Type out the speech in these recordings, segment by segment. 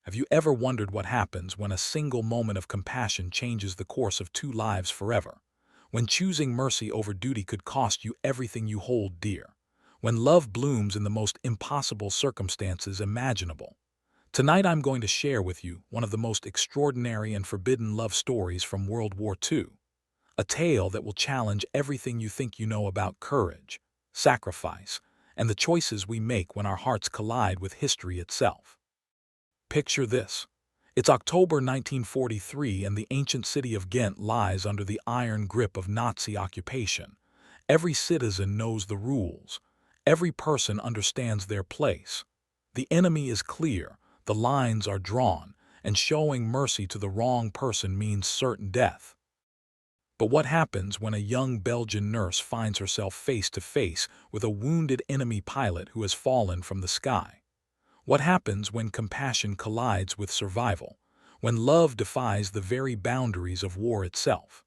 Have you ever wondered what happens when a single moment of compassion changes the course of two lives forever? When choosing mercy over duty could cost you everything you hold dear? When love blooms in the most impossible circumstances imaginable? Tonight I'm going to share with you one of the most extraordinary and forbidden love stories from World War II. A tale that will challenge everything you think you know about courage, sacrifice, and the choices we make when our hearts collide with history itself. Picture this. It's October 1943 and the ancient city of Ghent lies under the iron grip of Nazi occupation. Every citizen knows the rules. Every person understands their place. The enemy is clear, the lines are drawn, and showing mercy to the wrong person means certain death. But what happens when a young Belgian nurse finds herself face to face with a wounded enemy pilot who has fallen from the sky? What happens when compassion collides with survival, when love defies the very boundaries of war itself?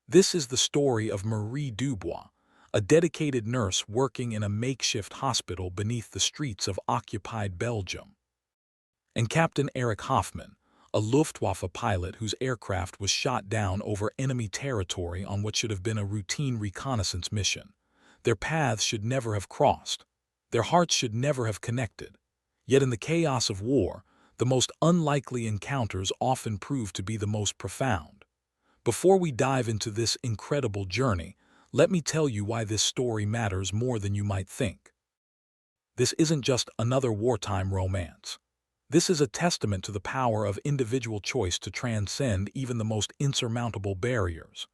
This is the story of Marie Dubois, a dedicated nurse working in a makeshift hospital beneath the streets of occupied Belgium, and Captain Erich Hoffmann, a Luftwaffe pilot whose aircraft was shot down over enemy territory on what should have been a routine reconnaissance mission. Their paths should never have crossed. Their hearts should never have connected. Yet in the chaos of war, the most unlikely encounters often prove to be the most profound. Before we dive into this incredible journey, let me tell you why this story matters more than you might think. This isn't just another wartime romance. This is a testament to the power of individual choice to transcend even the most insurmountable barriers.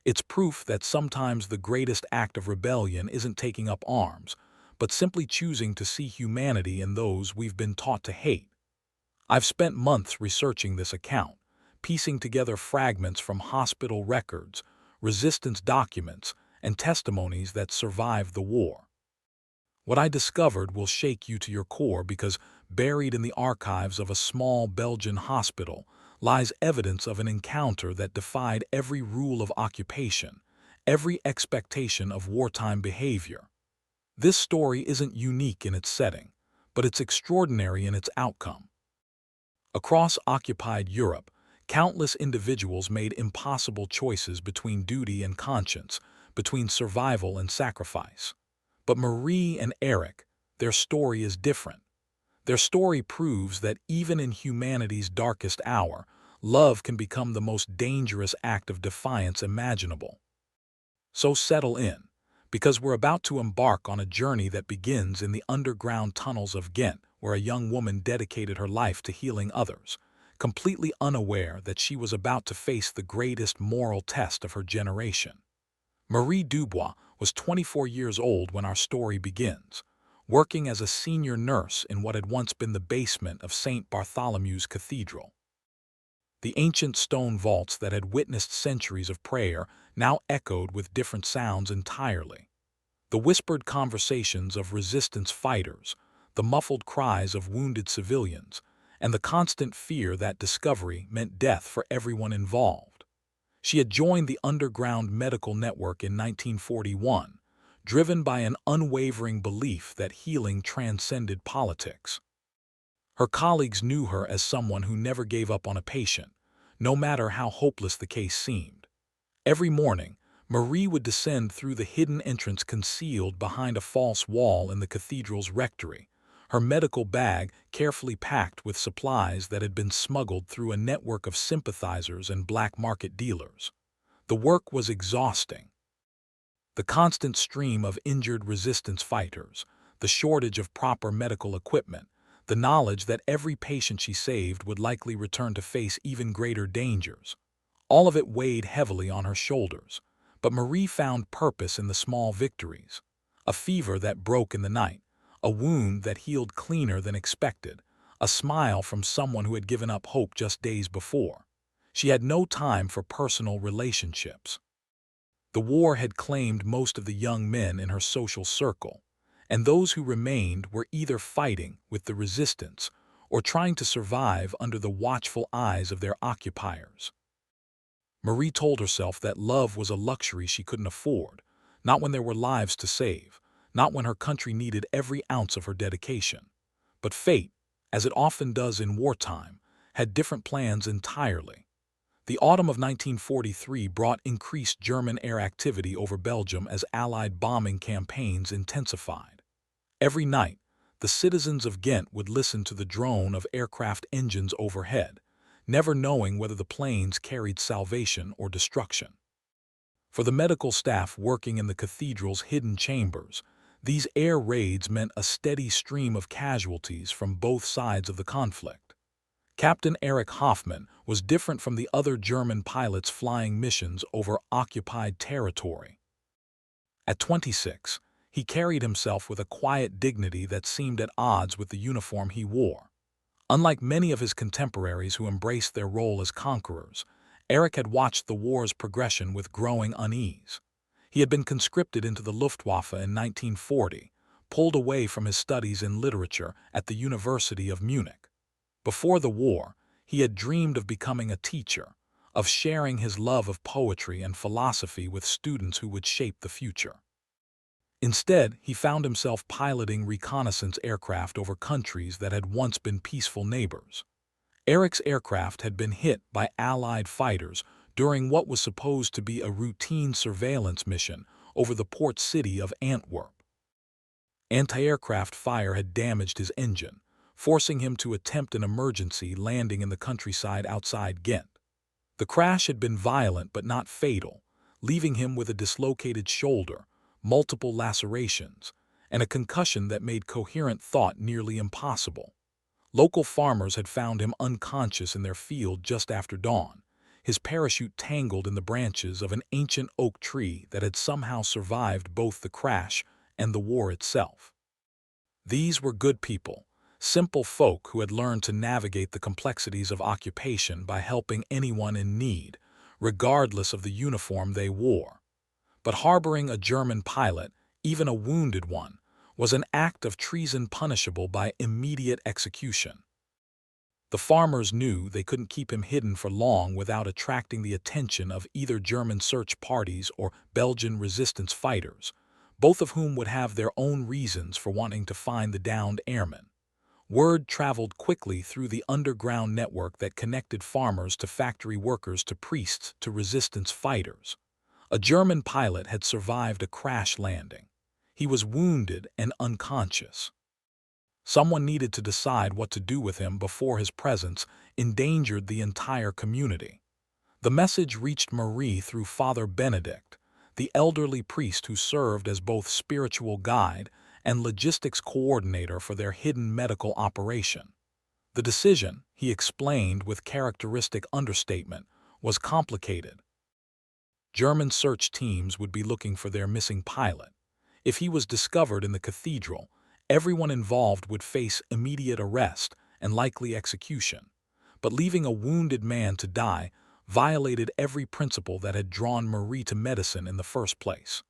It's proof that sometimes the greatest act of rebellion isn't taking up arms, but simply choosing to see humanity in those we've been taught to hate. I've spent months researching this account, piecing together fragments from hospital records, resistance documents, and testimonies that survived the war. What I discovered will shake you to your core because buried in the archives of a small Belgian hospital lies evidence of an encounter that defied every rule of occupation, every expectation of wartime behavior. This story isn't unique in its setting, but it's extraordinary in its outcome. Across occupied Europe, countless individuals made impossible choices between duty and conscience, between survival and sacrifice. But Marie and Eric, their story is different. Their story proves that even in humanity's darkest hour, love can become the most dangerous act of defiance imaginable. So settle in, because we're about to embark on a journey that begins in the underground tunnels of Ghent, where a young woman dedicated her life to healing others, completely unaware that she was about to face the greatest moral test of her generation. Marie Dubois was 24 years old when our story begins, working as a senior nurse in what had once been the basement of St. Bartholomew's Cathedral. The ancient stone vaults that had witnessed centuries of prayer now echoed with different sounds entirely. The whispered conversations of resistance fighters, the muffled cries of wounded civilians, and the constant fear that discovery meant death for everyone involved. She had joined the underground medical network in 1941, driven by an unwavering belief that healing transcended politics. Her colleagues knew her as someone who never gave up on a patient, no matter how hopeless the case seemed. Every morning, Marie would descend through the hidden entrance concealed behind a false wall in the cathedral's rectory, her medical bag carefully packed with supplies that had been smuggled through a network of sympathizers and black market dealers. The work was exhausting. The constant stream of injured resistance fighters, the shortage of proper medical equipment, the knowledge that every patient she saved would likely return to face even greater dangers. All of it weighed heavily on her shoulders, but Marie found purpose in the small victories. A fever that broke in the night, a wound that healed cleaner than expected, a smile from someone who had given up hope just days before. She had no time for personal relationships. The war had claimed most of the young men in her social circle, and those who remained were either fighting with the resistance or trying to survive under the watchful eyes of their occupiers. Marie told herself that love was a luxury she couldn't afford, not when there were lives to save, not when her country needed every ounce of her dedication. But fate, as it often does in wartime, had different plans entirely. The autumn of 1943 brought increased German air activity over Belgium as Allied bombing campaigns intensified. Every night, the citizens of Ghent would listen to the drone of aircraft engines overhead, never knowing whether the planes carried salvation or destruction. For the medical staff working in the cathedral's hidden chambers, these air raids meant a steady stream of casualties from both sides of the conflict. Captain Erich Hoffmann was different from the other German pilots flying missions over occupied territory. At 26, he carried himself with a quiet dignity that seemed at odds with the uniform he wore. Unlike many of his contemporaries who embraced their role as conquerors, Erich had watched the war's progression with growing unease. He had been conscripted into the Luftwaffe in 1940, pulled away from his studies in literature at the University of Munich. Before the war, he had dreamed of becoming a teacher, of sharing his love of poetry and philosophy with students who would shape the future. Instead, he found himself piloting reconnaissance aircraft over countries that had once been peaceful neighbors. Erich's aircraft had been hit by Allied fighters during what was supposed to be a routine surveillance mission over the port city of Antwerp. Anti-aircraft fire had damaged his engine, forcing him to attempt an emergency landing in the countryside outside Ghent. The crash had been violent but not fatal, leaving him with a dislocated shoulder, multiple lacerations, and a concussion that made coherent thought nearly impossible. Local farmers had found him unconscious in their field just after dawn, his parachute tangled in the branches of an ancient oak tree that had somehow survived both the crash and the war itself. These were good people, simple folk who had learned to navigate the complexities of occupation by helping anyone in need, regardless of the uniform they wore. But harboring a German pilot, even a wounded one, was an act of treason punishable by immediate execution. The farmers knew they couldn't keep him hidden for long without attracting the attention of either German search parties or Belgian resistance fighters, both of whom would have their own reasons for wanting to find the downed airmen. Word traveled quickly through the underground network that connected farmers to factory workers to priests to resistance fighters. A German pilot had survived a crash landing. He was wounded and unconscious. Someone needed to decide what to do with him before his presence endangered the entire community. The message reached Marie through Father Benedict, the elderly priest who served as both spiritual guide and logistics coordinator for their hidden medical operation. The decision, he explained with characteristic understatement, was complicated. German search teams would be looking for their missing pilot. If he was discovered in the cathedral, everyone involved would face immediate arrest and likely execution. But leaving a wounded man to die violated every principle that had drawn Marie to medicine in the first place.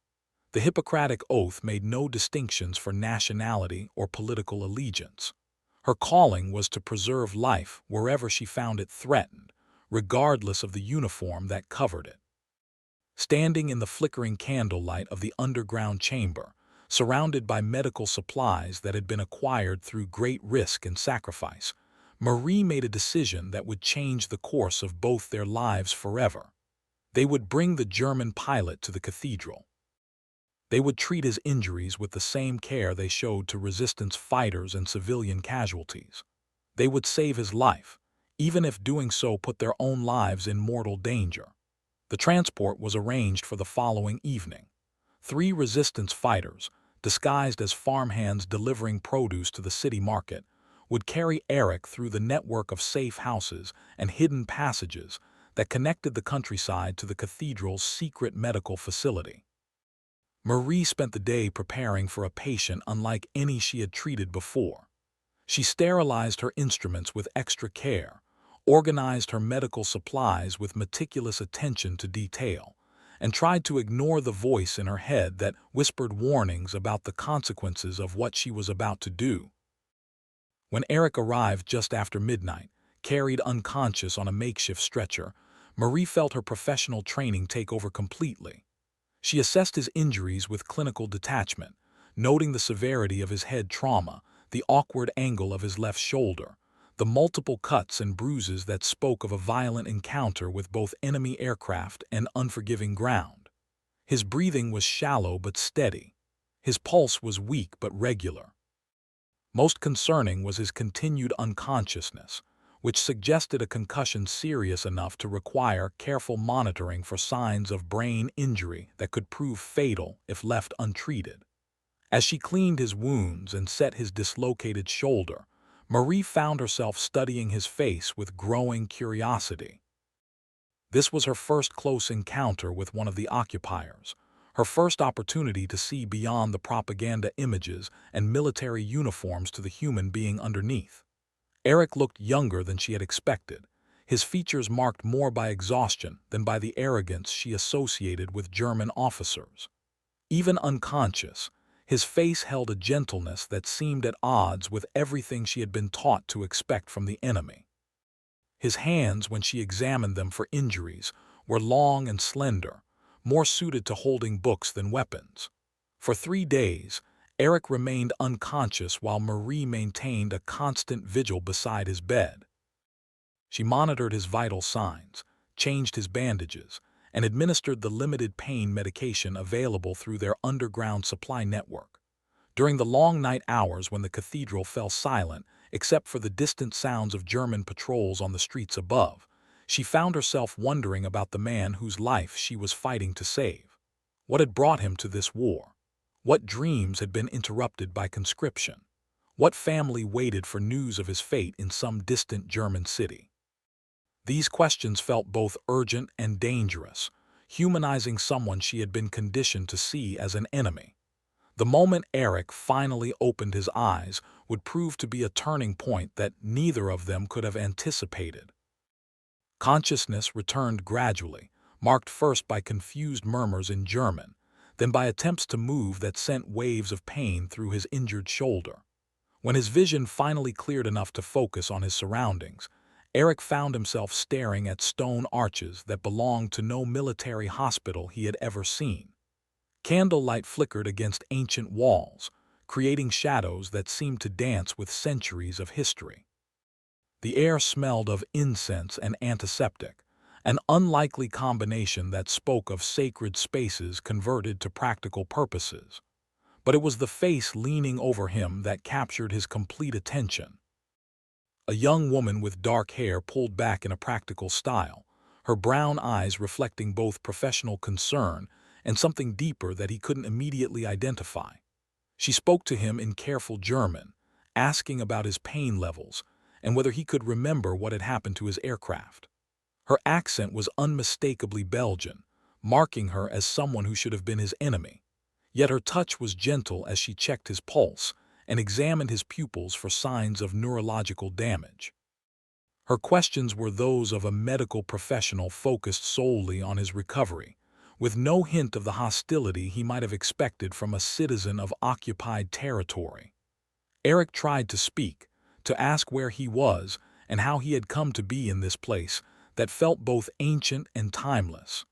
The Hippocratic Oath made no distinctions for nationality or political allegiance. Her calling was to preserve life wherever she found it threatened, regardless of the uniform that covered it. Standing in the flickering candlelight of the underground chamber, surrounded by medical supplies that had been acquired through great risk and sacrifice, Marie made a decision that would change the course of both their lives forever. They would bring the German pilot to the cathedral. They would treat his injuries with the same care they showed to resistance fighters and civilian casualties. They would save his life, even if doing so put their own lives in mortal danger. The transport was arranged for the following evening. 3 resistance fighters, disguised as farmhands delivering produce to the city market, would carry Erich through the network of safe houses and hidden passages that connected the countryside to the cathedral's secret medical facility. Marie spent the day preparing for a patient unlike any she had treated before. She sterilized her instruments with extra care, organized her medical supplies with meticulous attention to detail, and tried to ignore the voice in her head that whispered warnings about the consequences of what she was about to do. When Erich arrived just after midnight, carried unconscious on a makeshift stretcher, Marie felt her professional training take over completely. She assessed his injuries with clinical detachment, noting the severity of his head trauma, the awkward angle of his left shoulder, the multiple cuts and bruises that spoke of a violent encounter with both enemy aircraft and unforgiving ground. His breathing was shallow but steady. His pulse was weak but regular. Most concerning was his continued unconsciousness, which suggested a concussion serious enough to require careful monitoring for signs of brain injury that could prove fatal if left untreated. As she cleaned his wounds and set his dislocated shoulder, Marie found herself studying his face with growing curiosity. This was her first close encounter with one of the occupiers, her first opportunity to see beyond the propaganda images and military uniforms to the human being underneath. Eric looked younger than she had expected, his features marked more by exhaustion than by the arrogance she associated with German officers. Even unconscious, his face held a gentleness that seemed at odds with everything she had been taught to expect from the enemy. His hands, when she examined them for injuries, were long and slender, more suited to holding books than weapons. For 3 days, Eric remained unconscious while Marie maintained a constant vigil beside his bed. She monitored his vital signs, changed his bandages, and administered the limited pain medication available through their underground supply network. During the long night hours when the cathedral fell silent, except for the distant sounds of German patrols on the streets above, she found herself wondering about the man whose life she was fighting to save. What had brought him to this war? What dreams had been interrupted by conscription? What family waited for news of his fate in some distant German city? These questions felt both urgent and dangerous, humanizing someone she had been conditioned to see as an enemy. The moment Eric finally opened his eyes would prove to be a turning point that neither of them could have anticipated. Consciousness returned gradually, marked first by confused murmurs in German, then by attempts to move that sent waves of pain through his injured shoulder. When his vision finally cleared enough to focus on his surroundings, Eric found himself staring at stone arches that belonged to no military hospital he had ever seen. Candlelight flickered against ancient walls, creating shadows that seemed to dance with centuries of history. The air smelled of incense and antiseptic, an unlikely combination that spoke of sacred spaces converted to practical purposes. But it was the face leaning over him that captured his complete attention. A young woman with dark hair pulled back in a practical style, her brown eyes reflecting both professional concern and something deeper that he couldn't immediately identify. She spoke to him in careful German, asking about his pain levels and whether he could remember what had happened to his aircraft. Her accent was unmistakably Belgian, marking her as someone who should have been his enemy. Yet her touch was gentle as she checked his pulse and examined his pupils for signs of neurological damage. Her questions were those of a medical professional focused solely on his recovery, with no hint of the hostility he might have expected from a citizen of occupied territory. Eric tried to speak, to ask where he was and how he had come to be in this place that felt both ancient and timeless.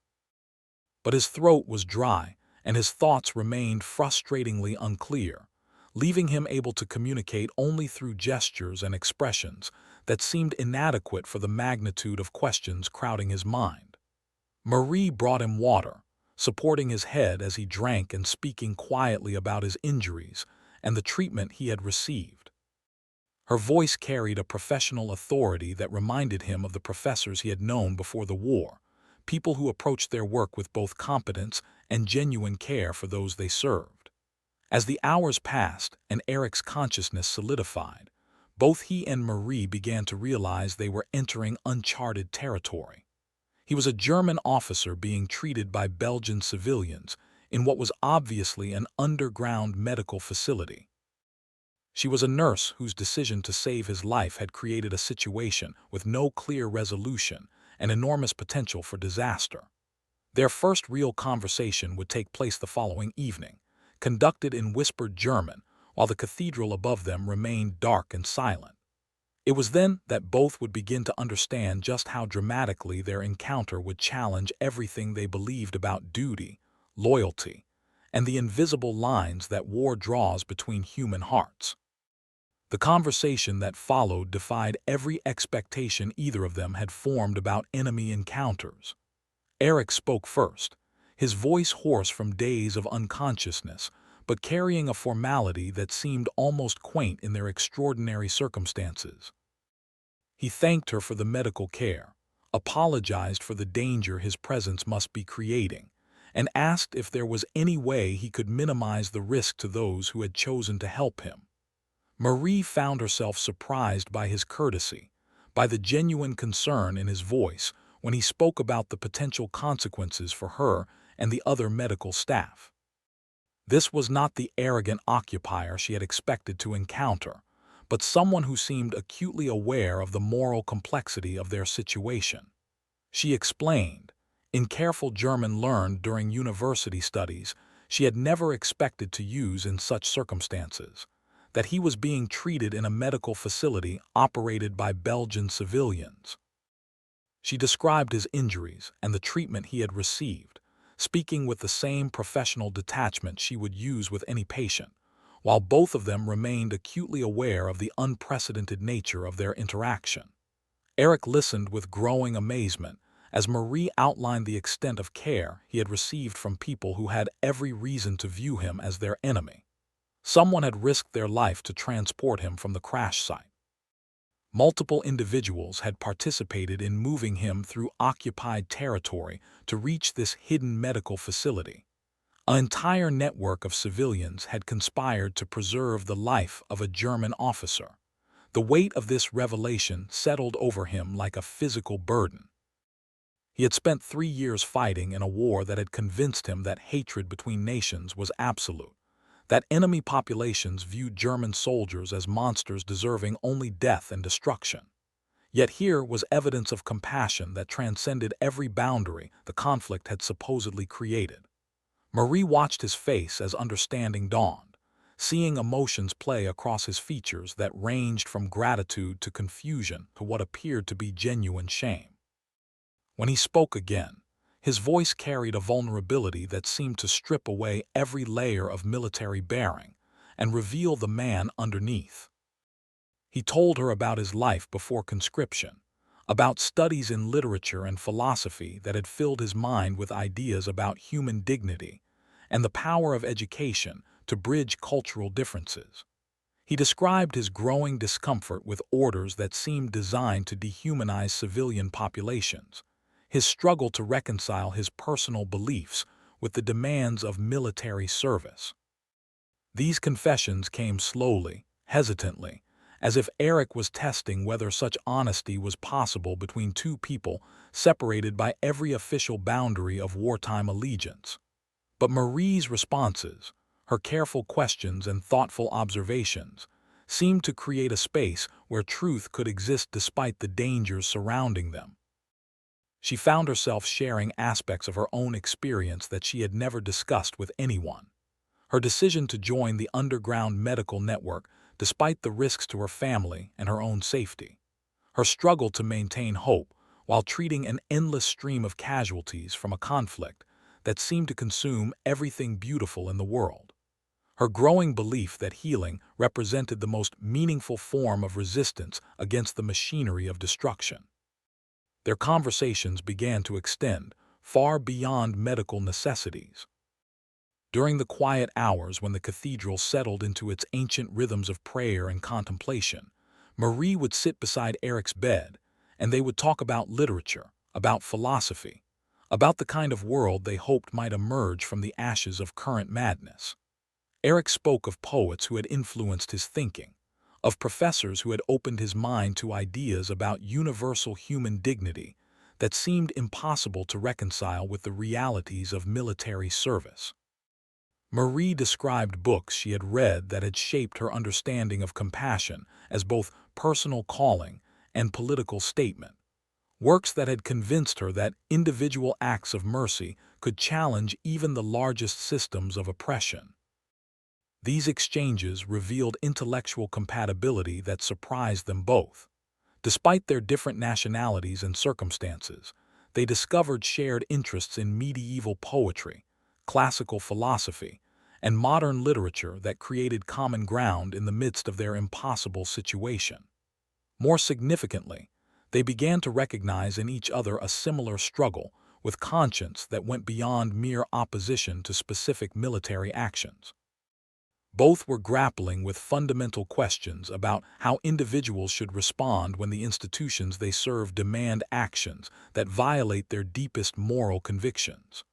But his throat was dry, and his thoughts remained frustratingly unclear, leaving him able to communicate only through gestures and expressions that seemed inadequate for the magnitude of questions crowding his mind. Marie brought him water, supporting his head as he drank and speaking quietly about his injuries and the treatment he had received. Her voice carried a professional authority that reminded him of the professors he had known before the war, people who approached their work with both competence and genuine care for those they served. As the hours passed and Eric's consciousness solidified, both he and Marie began to realize they were entering uncharted territory. He was a German officer being treated by Belgian civilians in what was obviously an underground medical facility. She was a nurse whose decision to save his life had created a situation with no clear resolution and enormous potential for disaster. Their first real conversation would take place the following evening, conducted in whispered German, while the cathedral above them remained dark and silent. It was then that both would begin to understand just how dramatically their encounter would challenge everything they believed about duty, loyalty, and the invisible lines that war draws between human hearts. The conversation that followed defied every expectation either of them had formed about enemy encounters. Eric spoke first, his voice hoarse from days of unconsciousness, but carrying a formality that seemed almost quaint in their extraordinary circumstances. He thanked her for the medical care, apologized for the danger his presence must be creating, and asked if there was any way he could minimize the risk to those who had chosen to help him. Marie found herself surprised by his courtesy, by the genuine concern in his voice when he spoke about the potential consequences for her and the other medical staff. This was not the arrogant occupier she had expected to encounter, but someone who seemed acutely aware of the moral complexity of their situation. She explained, in careful German learned during university studies she had never expected to use in such circumstances, that he was being treated in a medical facility operated by Belgian civilians. She described his injuries and the treatment he had received, speaking with the same professional detachment she would use with any patient, while both of them remained acutely aware of the unprecedented nature of their interaction. Eric listened with growing amazement as Marie outlined the extent of care he had received from people who had every reason to view him as their enemy. Someone had risked their life to transport him from the crash site. Multiple individuals had participated in moving him through occupied territory to reach this hidden medical facility. An entire network of civilians had conspired to preserve the life of a German officer. The weight of this revelation settled over him like a physical burden. He had spent 3 years fighting in a war that had convinced him that hatred between nations was absolute, that enemy populations viewed German soldiers as monsters deserving only death and destruction. Yet here was evidence of compassion that transcended every boundary the conflict had supposedly created. Marie watched his face as understanding dawned, seeing emotions play across his features that ranged from gratitude to confusion to what appeared to be genuine shame. When he spoke again, his voice carried a vulnerability that seemed to strip away every layer of military bearing and reveal the man underneath. He told her about his life before conscription, about studies in literature and philosophy that had filled his mind with ideas about human dignity and the power of education to bridge cultural differences. He described his growing discomfort with orders that seemed designed to dehumanize civilian populations, his struggle to reconcile his personal beliefs with the demands of military service. These confessions came slowly, hesitantly, as if Eric was testing whether such honesty was possible between two people separated by every official boundary of wartime allegiance. But Marie's responses, her careful questions and thoughtful observations, seemed to create a space where truth could exist despite the dangers surrounding them. She found herself sharing aspects of her own experience that she had never discussed with anyone. Her decision to join the underground medical network despite the risks to her family and her own safety. Her struggle to maintain hope while treating an endless stream of casualties from a conflict that seemed to consume everything beautiful in the world. Her growing belief that healing represented the most meaningful form of resistance against the machinery of destruction. Their conversations began to extend far beyond medical necessities. During the quiet hours when the cathedral settled into its ancient rhythms of prayer and contemplation, Marie would sit beside Eric's bed, and they would talk about literature, about philosophy, about the kind of world they hoped might emerge from the ashes of current madness. Eric spoke of poets who had influenced his thinking, of professors who had opened his mind to ideas about universal human dignity that seemed impossible to reconcile with the realities of military service. Marie described books she had read that had shaped her understanding of compassion as both personal calling and political statement, works that had convinced her that individual acts of mercy could challenge even the largest systems of oppression. These exchanges revealed intellectual compatibility that surprised them both. Despite their different nationalities and circumstances, they discovered shared interests in medieval poetry, classical philosophy, and modern literature that created common ground in the midst of their impossible situation. More significantly, they began to recognize in each other a similar struggle with conscience that went beyond mere opposition to specific military actions. Both were grappling with fundamental questions about how individuals should respond when the institutions they serve demand actions that violate their deepest moral convictions.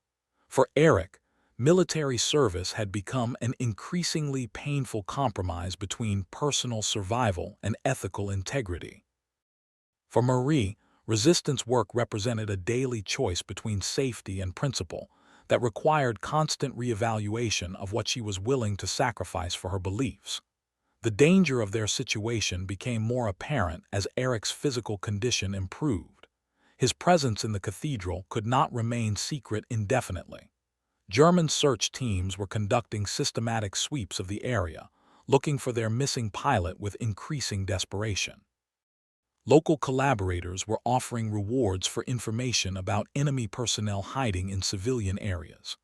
For Eric, military service had become an increasingly painful compromise between personal survival and ethical integrity. For Marie, resistance work represented a daily choice between safety and principle that required constant reevaluation of what she was willing to sacrifice for her beliefs. The danger of their situation became more apparent as Eric's physical condition improved. His presence in the cathedral could not remain secret indefinitely. German search teams were conducting systematic sweeps of the area, looking for their missing pilot with increasing desperation. Local collaborators were offering rewards for information about enemy personnel hiding in civilian areas.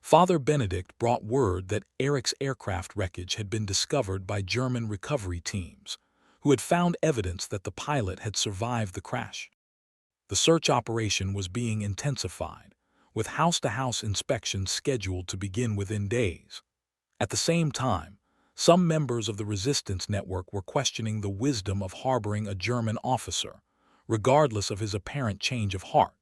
Father Benedict brought word that Eric's aircraft wreckage had been discovered by German recovery teams, who had found evidence that the pilot had survived the crash. The search operation was being intensified, with house-to-house inspections scheduled to begin within days. At the same time, some members of the resistance network were questioning the wisdom of harboring a German officer, regardless of his apparent change of heart.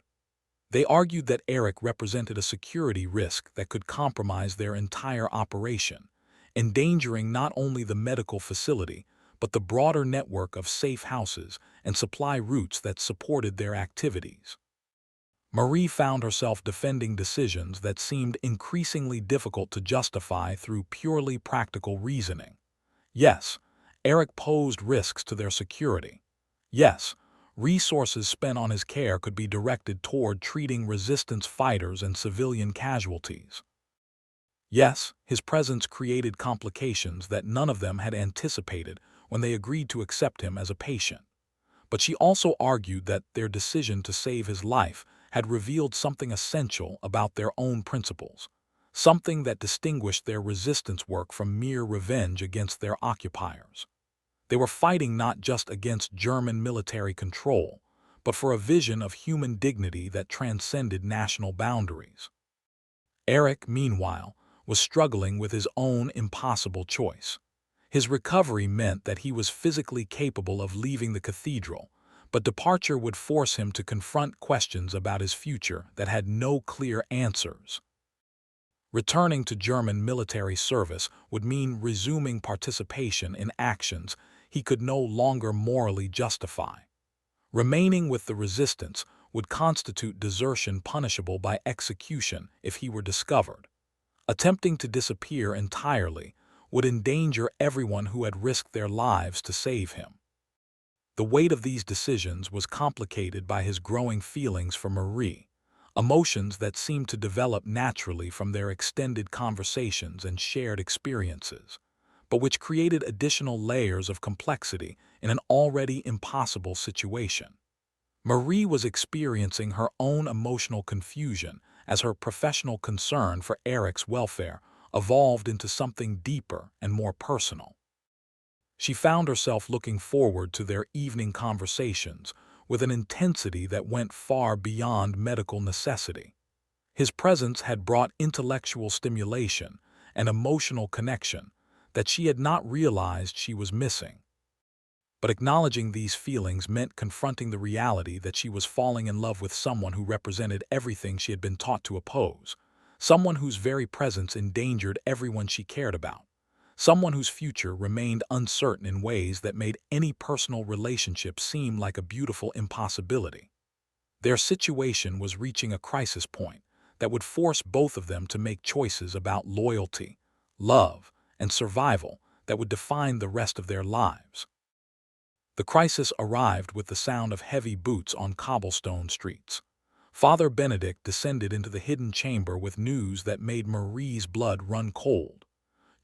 They argued that Eric represented a security risk that could compromise their entire operation, endangering not only the medical facility, but the broader network of safe houses and supply routes that supported their activities. Marie found herself defending decisions that seemed increasingly difficult to justify through purely practical reasoning. Yes, Eric posed risks to their security. Yes, resources spent on his care could be directed toward treating resistance fighters and civilian casualties. Yes, his presence created complications that none of them had anticipated when they agreed to accept him as a patient. But she also argued that their decision to save his life had revealed something essential about their own principles, something that distinguished their resistance work from mere revenge against their occupiers. They were fighting not just against German military control, but for a vision of human dignity that transcended national boundaries. Eric, meanwhile, was struggling with his own impossible choice. His recovery meant that he was physically capable of leaving the cathedral, but departure would force him to confront questions about his future that had no clear answers. Returning to German military service would mean resuming participation in actions he could no longer morally justify. Remaining with the resistance would constitute desertion punishable by execution if he were discovered. Attempting to disappear entirely would endanger everyone who had risked their lives to save him. The weight of these decisions was complicated by his growing feelings for Marie, emotions that seemed to develop naturally from their extended conversations and shared experiences, but which created additional layers of complexity in an already impossible situation. Marie was experiencing her own emotional confusion as her professional concern for Eric's welfare evolved into something deeper and more personal. She found herself looking forward to their evening conversations with an intensity that went far beyond medical necessity. His presence had brought intellectual stimulation and emotional connection that she had not realized she was missing. But acknowledging these feelings meant confronting the reality that she was falling in love with someone who represented everything she had been taught to oppose, someone whose very presence endangered everyone she cared about, someone whose future remained uncertain in ways that made any personal relationship seem like a beautiful impossibility. Their situation was reaching a crisis point that would force both of them to make choices about loyalty, love, and survival that would define the rest of their lives. The crisis arrived with the sound of heavy boots on cobblestone streets. Father Benedict descended into the hidden chamber with news that made Marie's blood run cold.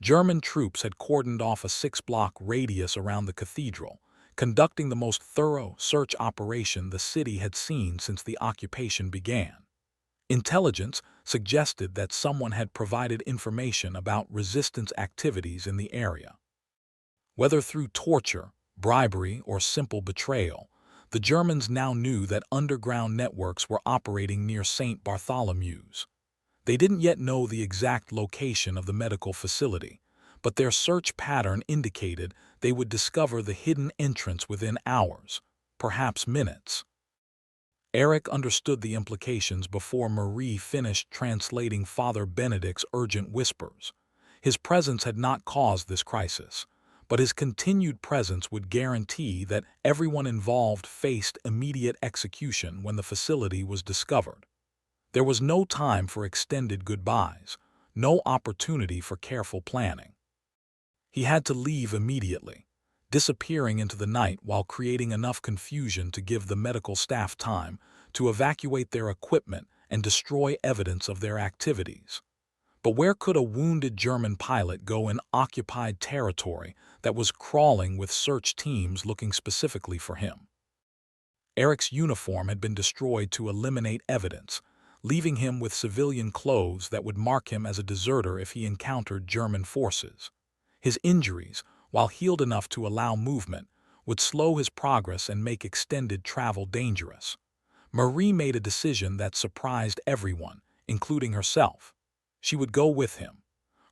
German troops had cordoned off a 6-block radius around the cathedral, conducting the most thorough search operation the city had seen since the occupation began. Intelligence suggested that someone had provided information about resistance activities in the area. Whether through torture, bribery, or simple betrayal, the Germans now knew that underground networks were operating near St. Bartholomew's. They didn't yet know the exact location of the medical facility, but their search pattern indicated they would discover the hidden entrance within hours, perhaps minutes. Eric understood the implications before Marie finished translating Father Benedict's urgent whispers. His presence had not caused this crisis, but his continued presence would guarantee that everyone involved faced immediate execution when the facility was discovered. There was no time for extended goodbyes, no opportunity for careful planning. He had to leave immediately, disappearing into the night while creating enough confusion to give the medical staff time to evacuate their equipment and destroy evidence of their activities. But where could a wounded German pilot go in occupied territory that was crawling with search teams looking specifically for him? Eric's uniform had been destroyed to eliminate evidence, leaving him with civilian clothes that would mark him as a deserter if he encountered German forces. His injuries, while healed enough to allow movement, would slow his progress and make extended travel dangerous. Marie made a decision that surprised everyone, including herself. She would go with him.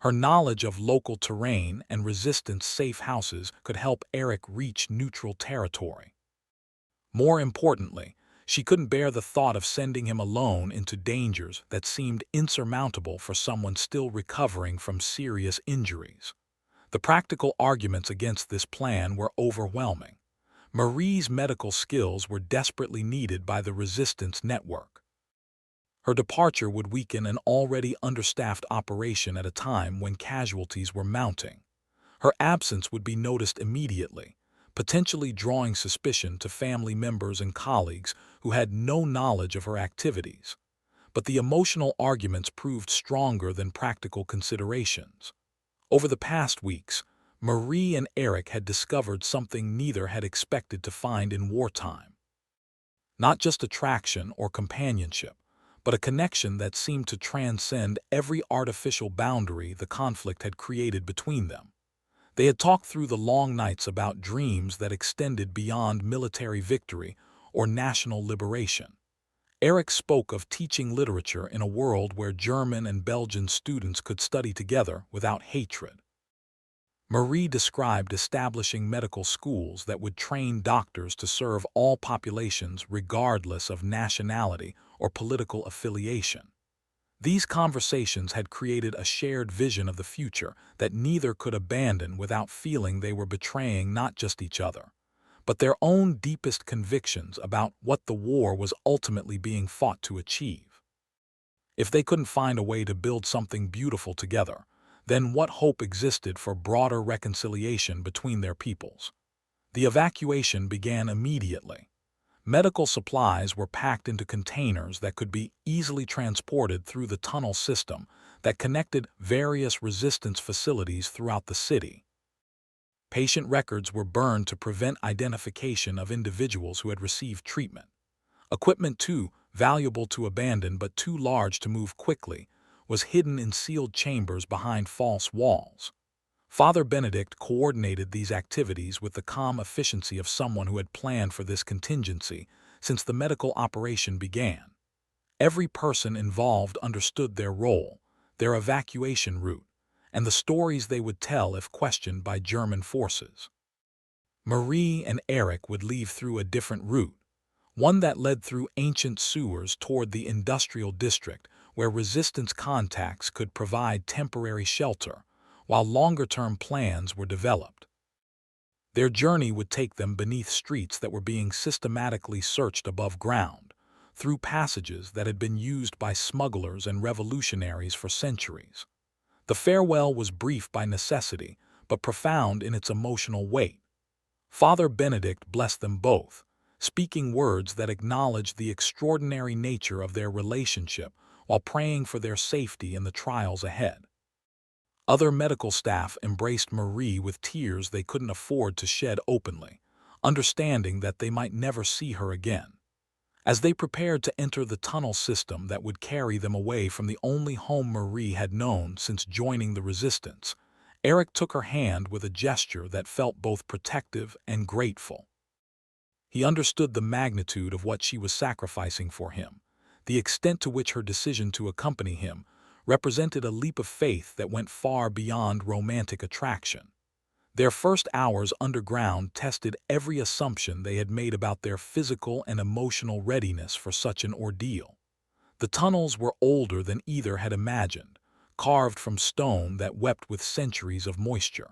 Her knowledge of local terrain and resistance-safe houses could help Eric reach neutral territory. More importantly, she couldn't bear the thought of sending him alone into dangers that seemed insurmountable for someone still recovering from serious injuries. The practical arguments against this plan were overwhelming. Marie's medical skills were desperately needed by the resistance network. Her departure would weaken an already understaffed operation at a time when casualties were mounting. Her absence would be noticed immediately, potentially drawing suspicion to family members and colleagues who had no knowledge of her activities. But the emotional arguments proved stronger than practical considerations. Over the past weeks, Marie and Eric had discovered something neither had expected to find in wartime. Not just attraction or companionship, but a connection that seemed to transcend every artificial boundary the conflict had created between them. They had talked through the long nights about dreams that extended beyond military victory or national liberation. Eric spoke of teaching literature in a world where German and Belgian students could study together without hatred. Marie described establishing medical schools that would train doctors to serve all populations regardless of nationality or political affiliation. These conversations had created a shared vision of the future that neither could abandon without feeling they were betraying not just each other, but their own deepest convictions about what the war was ultimately being fought to achieve. If they couldn't find a way to build something beautiful together, then what hope existed for broader reconciliation between their peoples? The evacuation began immediately. Medical supplies were packed into containers that could be easily transported through the tunnel system that connected various resistance facilities throughout the city. Patient records were burned to prevent identification of individuals who had received treatment. Equipment, too valuable to abandon but too large to move quickly, was hidden in sealed chambers behind false walls. Father Benedict coordinated these activities with the calm efficiency of someone who had planned for this contingency since the medical operation began. Every person involved understood their role, their evacuation route, and the stories they would tell if questioned by German forces. Marie and Eric would leave through a different route, one that led through ancient sewers toward the industrial district where resistance contacts could provide temporary shelter, while longer-term plans were developed. Their journey would take them beneath streets that were being systematically searched above ground, through passages that had been used by smugglers and revolutionaries for centuries. The farewell was brief by necessity, but profound in its emotional weight. Father Benedict blessed them both, speaking words that acknowledged the extraordinary nature of their relationship while praying for their safety in the trials ahead. Other medical staff embraced Marie with tears they couldn't afford to shed openly, understanding that they might never see her again. As they prepared to enter the tunnel system that would carry them away from the only home Marie had known since joining the resistance, Eric took her hand with a gesture that felt both protective and grateful. He understood the magnitude of what she was sacrificing for him. The extent to which her decision to accompany him represented a leap of faith that went far beyond romantic attraction. Their first hours underground tested every assumption they had made about their physical and emotional readiness for such an ordeal. The tunnels were older than either had imagined, carved from stone that wept with centuries of moisture.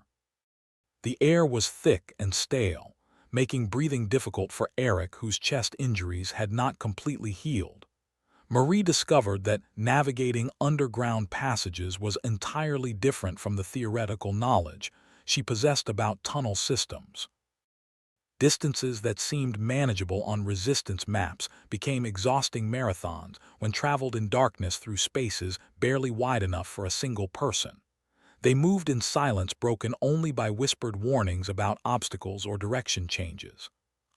The air was thick and stale, making breathing difficult for Eric, whose chest injuries had not completely healed. Marie discovered that navigating underground passages was entirely different from the theoretical knowledge she possessed about tunnel systems. Distances that seemed manageable on resistance maps became exhausting marathons when traveled in darkness through spaces barely wide enough for a single person. They moved in silence broken only by whispered warnings about obstacles or direction changes.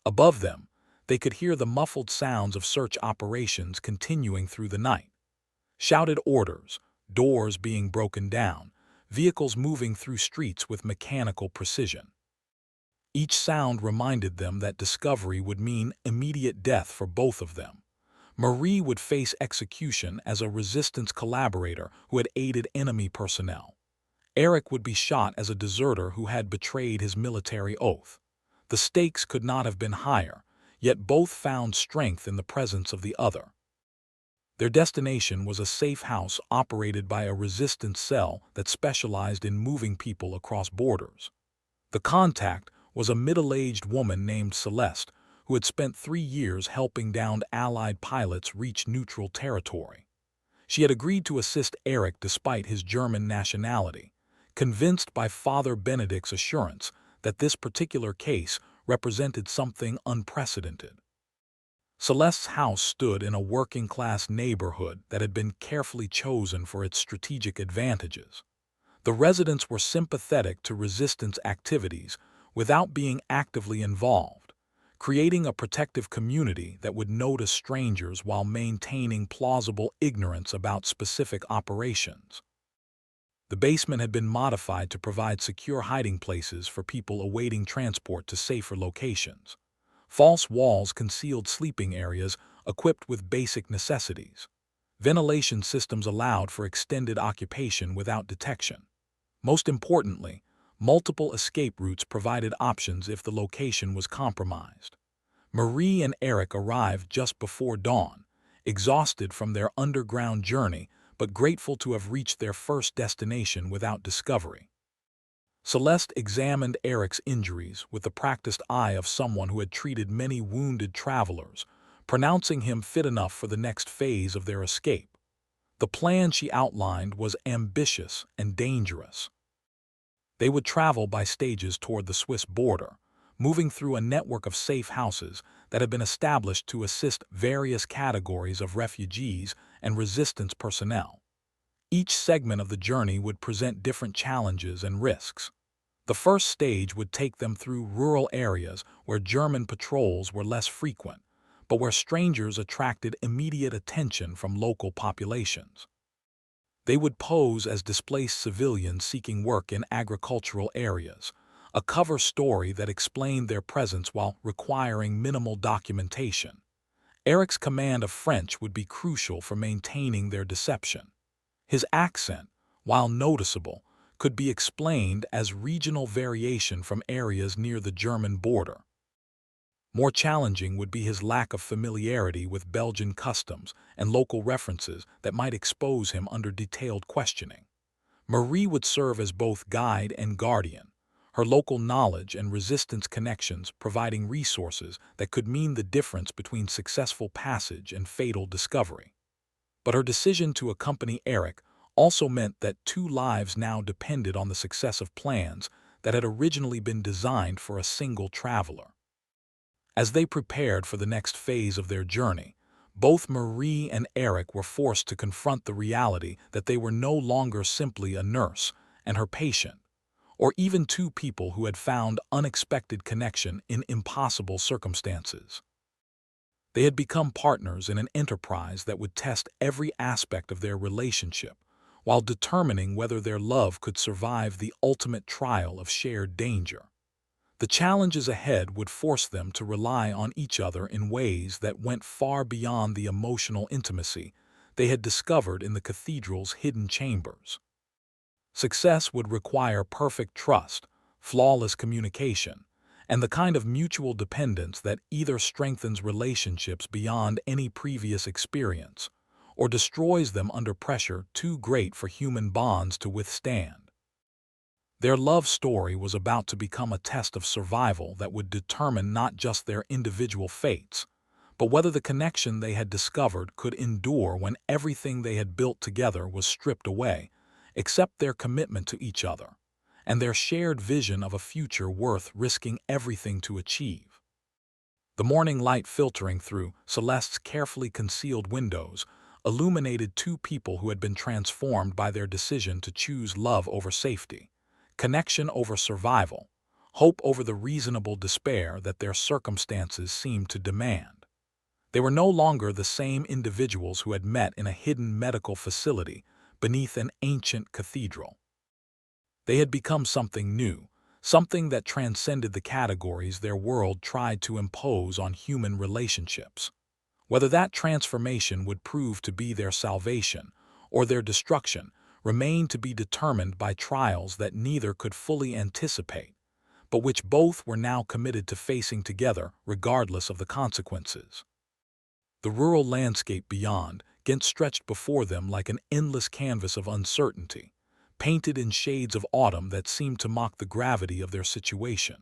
Above them, they could hear the muffled sounds of search operations continuing through the night. Shouted orders, doors being broken down, vehicles moving through streets with mechanical precision. Each sound reminded them that discovery would mean immediate death for both of them. Marie would face execution as a resistance collaborator who had aided enemy personnel. Eric would be shot as a deserter who had betrayed his military oath. The stakes could not have been higher, yet both found strength in the presence of the other. Their destination was a safe house operated by a resistance cell that specialized in moving people across borders. The contact was a middle-aged woman named Celeste, who had spent 3 years helping downed Allied pilots reach neutral territory. She had agreed to assist Eric despite his German nationality, convinced by Father Benedict's assurance that this particular case represented something unprecedented. Celeste's house stood in a working-class neighborhood that had been carefully chosen for its strategic advantages. The residents were sympathetic to resistance activities without being actively involved, creating a protective community that would notice strangers while maintaining plausible ignorance about specific operations. The basement had been modified to provide secure hiding places for people awaiting transport to safer locations. False walls concealed sleeping areas equipped with basic necessities. Ventilation systems allowed for extended occupation without detection. Most importantly, multiple escape routes provided options if the location was compromised. Marie and Eric arrived just before dawn, exhausted from their underground journey but grateful to have reached their first destination without discovery. Celeste examined Eric's injuries with the practiced eye of someone who had treated many wounded travelers, pronouncing him fit enough for the next phase of their escape. The plan she outlined was ambitious and dangerous. They would travel by stages toward the Swiss border, moving through a network of safe houses that had been established to assist various categories of refugees and resistance personnel. Each segment of the journey would present different challenges and risks. The first stage would take them through rural areas where German patrols were less frequent, but where strangers attracted immediate attention from local populations. They would pose as displaced civilians seeking work in agricultural areas, a cover story that explained their presence while requiring minimal documentation. Eric's command of French would be crucial for maintaining their deception. His accent, while noticeable, could be explained as regional variation from areas near the German border. More challenging would be his lack of familiarity with Belgian customs and local references that might expose him under detailed questioning. Marie would serve as both guide and guardian, her local knowledge and resistance connections providing resources that could mean the difference between successful passage and fatal discovery. But her decision to accompany Eric also meant that 2 lives now depended on the success of plans that had originally been designed for a single traveler. As they prepared for the next phase of their journey, both Marie and Eric were forced to confront the reality that they were no longer simply a nurse and her patient, or even 2 people who had found unexpected connection in impossible circumstances. They had become partners in an enterprise that would test every aspect of their relationship, while determining whether their love could survive the ultimate trial of shared danger. The challenges ahead would force them to rely on each other in ways that went far beyond the emotional intimacy they had discovered in the cathedral's hidden chambers. Success would require perfect trust, flawless communication, and the kind of mutual dependence that either strengthens relationships beyond any previous experience or destroys them under pressure too great for human bonds to withstand. Their love story was about to become a test of survival that would determine not just their individual fates, but whether the connection they had discovered could endure when everything they had built together was stripped away, except their commitment to each other, and their shared vision of a future worth risking everything to achieve. The morning light filtering through Celeste's carefully concealed windows illuminated two people who had been transformed by their decision to choose love over safety, connection over survival, hope over the reasonable despair that their circumstances seemed to demand. They were no longer the same individuals who had met in a hidden medical facility beneath an ancient cathedral. They had become something new, something that transcended the categories their world tried to impose on human relationships. Whether that transformation would prove to be their salvation or their destruction remained to be determined by trials that neither could fully anticipate, but which both were now committed to facing together regardless of the consequences. The rural landscape beyond Ghent stretched before them like an endless canvas of uncertainty, painted in shades of autumn that seemed to mock the gravity of their situation.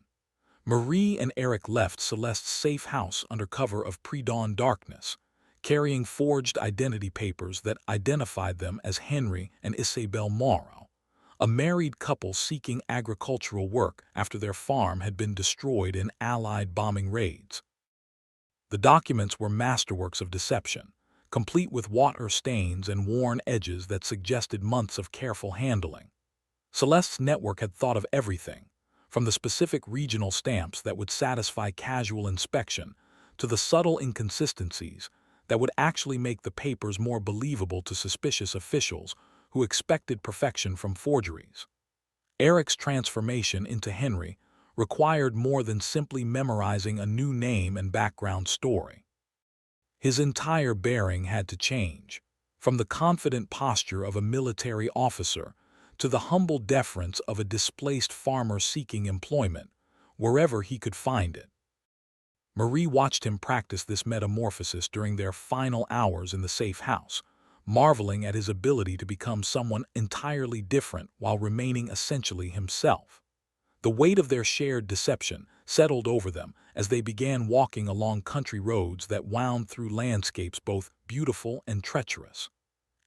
Marie and Eric left Celeste's safe house under cover of pre-dawn darkness, carrying forged identity papers that identified them as Henry and Isabel Morrow, a married couple seeking agricultural work after their farm had been destroyed in Allied bombing raids. The documents were masterworks of deception, complete with water stains and worn edges that suggested months of careful handling. Celeste's network had thought of everything, from the specific regional stamps that would satisfy casual inspection to the subtle inconsistencies that would actually make the papers more believable to suspicious officials who expected perfection from forgeries. Eric's transformation into Henry required more than simply memorizing a new name and background story. His entire bearing had to change, from the confident posture of a military officer to the humble deference of a displaced farmer seeking employment, wherever he could find it. Marie watched him practice this metamorphosis during their final hours in the safe house, marveling at his ability to become someone entirely different while remaining essentially himself. The weight of their shared deception settled over them as they began walking along country roads that wound through landscapes both beautiful and treacherous.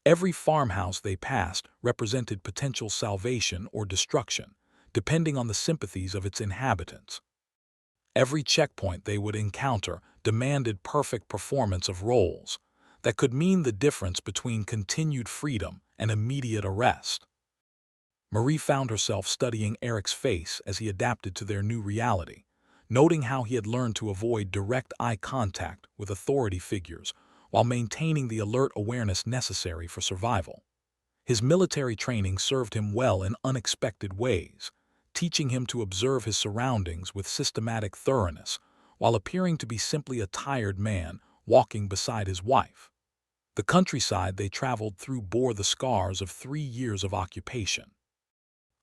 Every farmhouse they passed represented potential salvation or destruction, depending on the sympathies of its inhabitants. Every checkpoint they would encounter demanded perfect performance of roles that could mean the difference between continued freedom and immediate arrest. Marie found herself studying Eric's face as he adapted to their new reality, noting how he had learned to avoid direct eye contact with authority figures while maintaining the alert awareness necessary for survival. His military training served him well in unexpected ways, teaching him to observe his surroundings with systematic thoroughness while appearing to be simply a tired man walking beside his wife. The countryside they traveled through bore the scars of 3 years of occupation.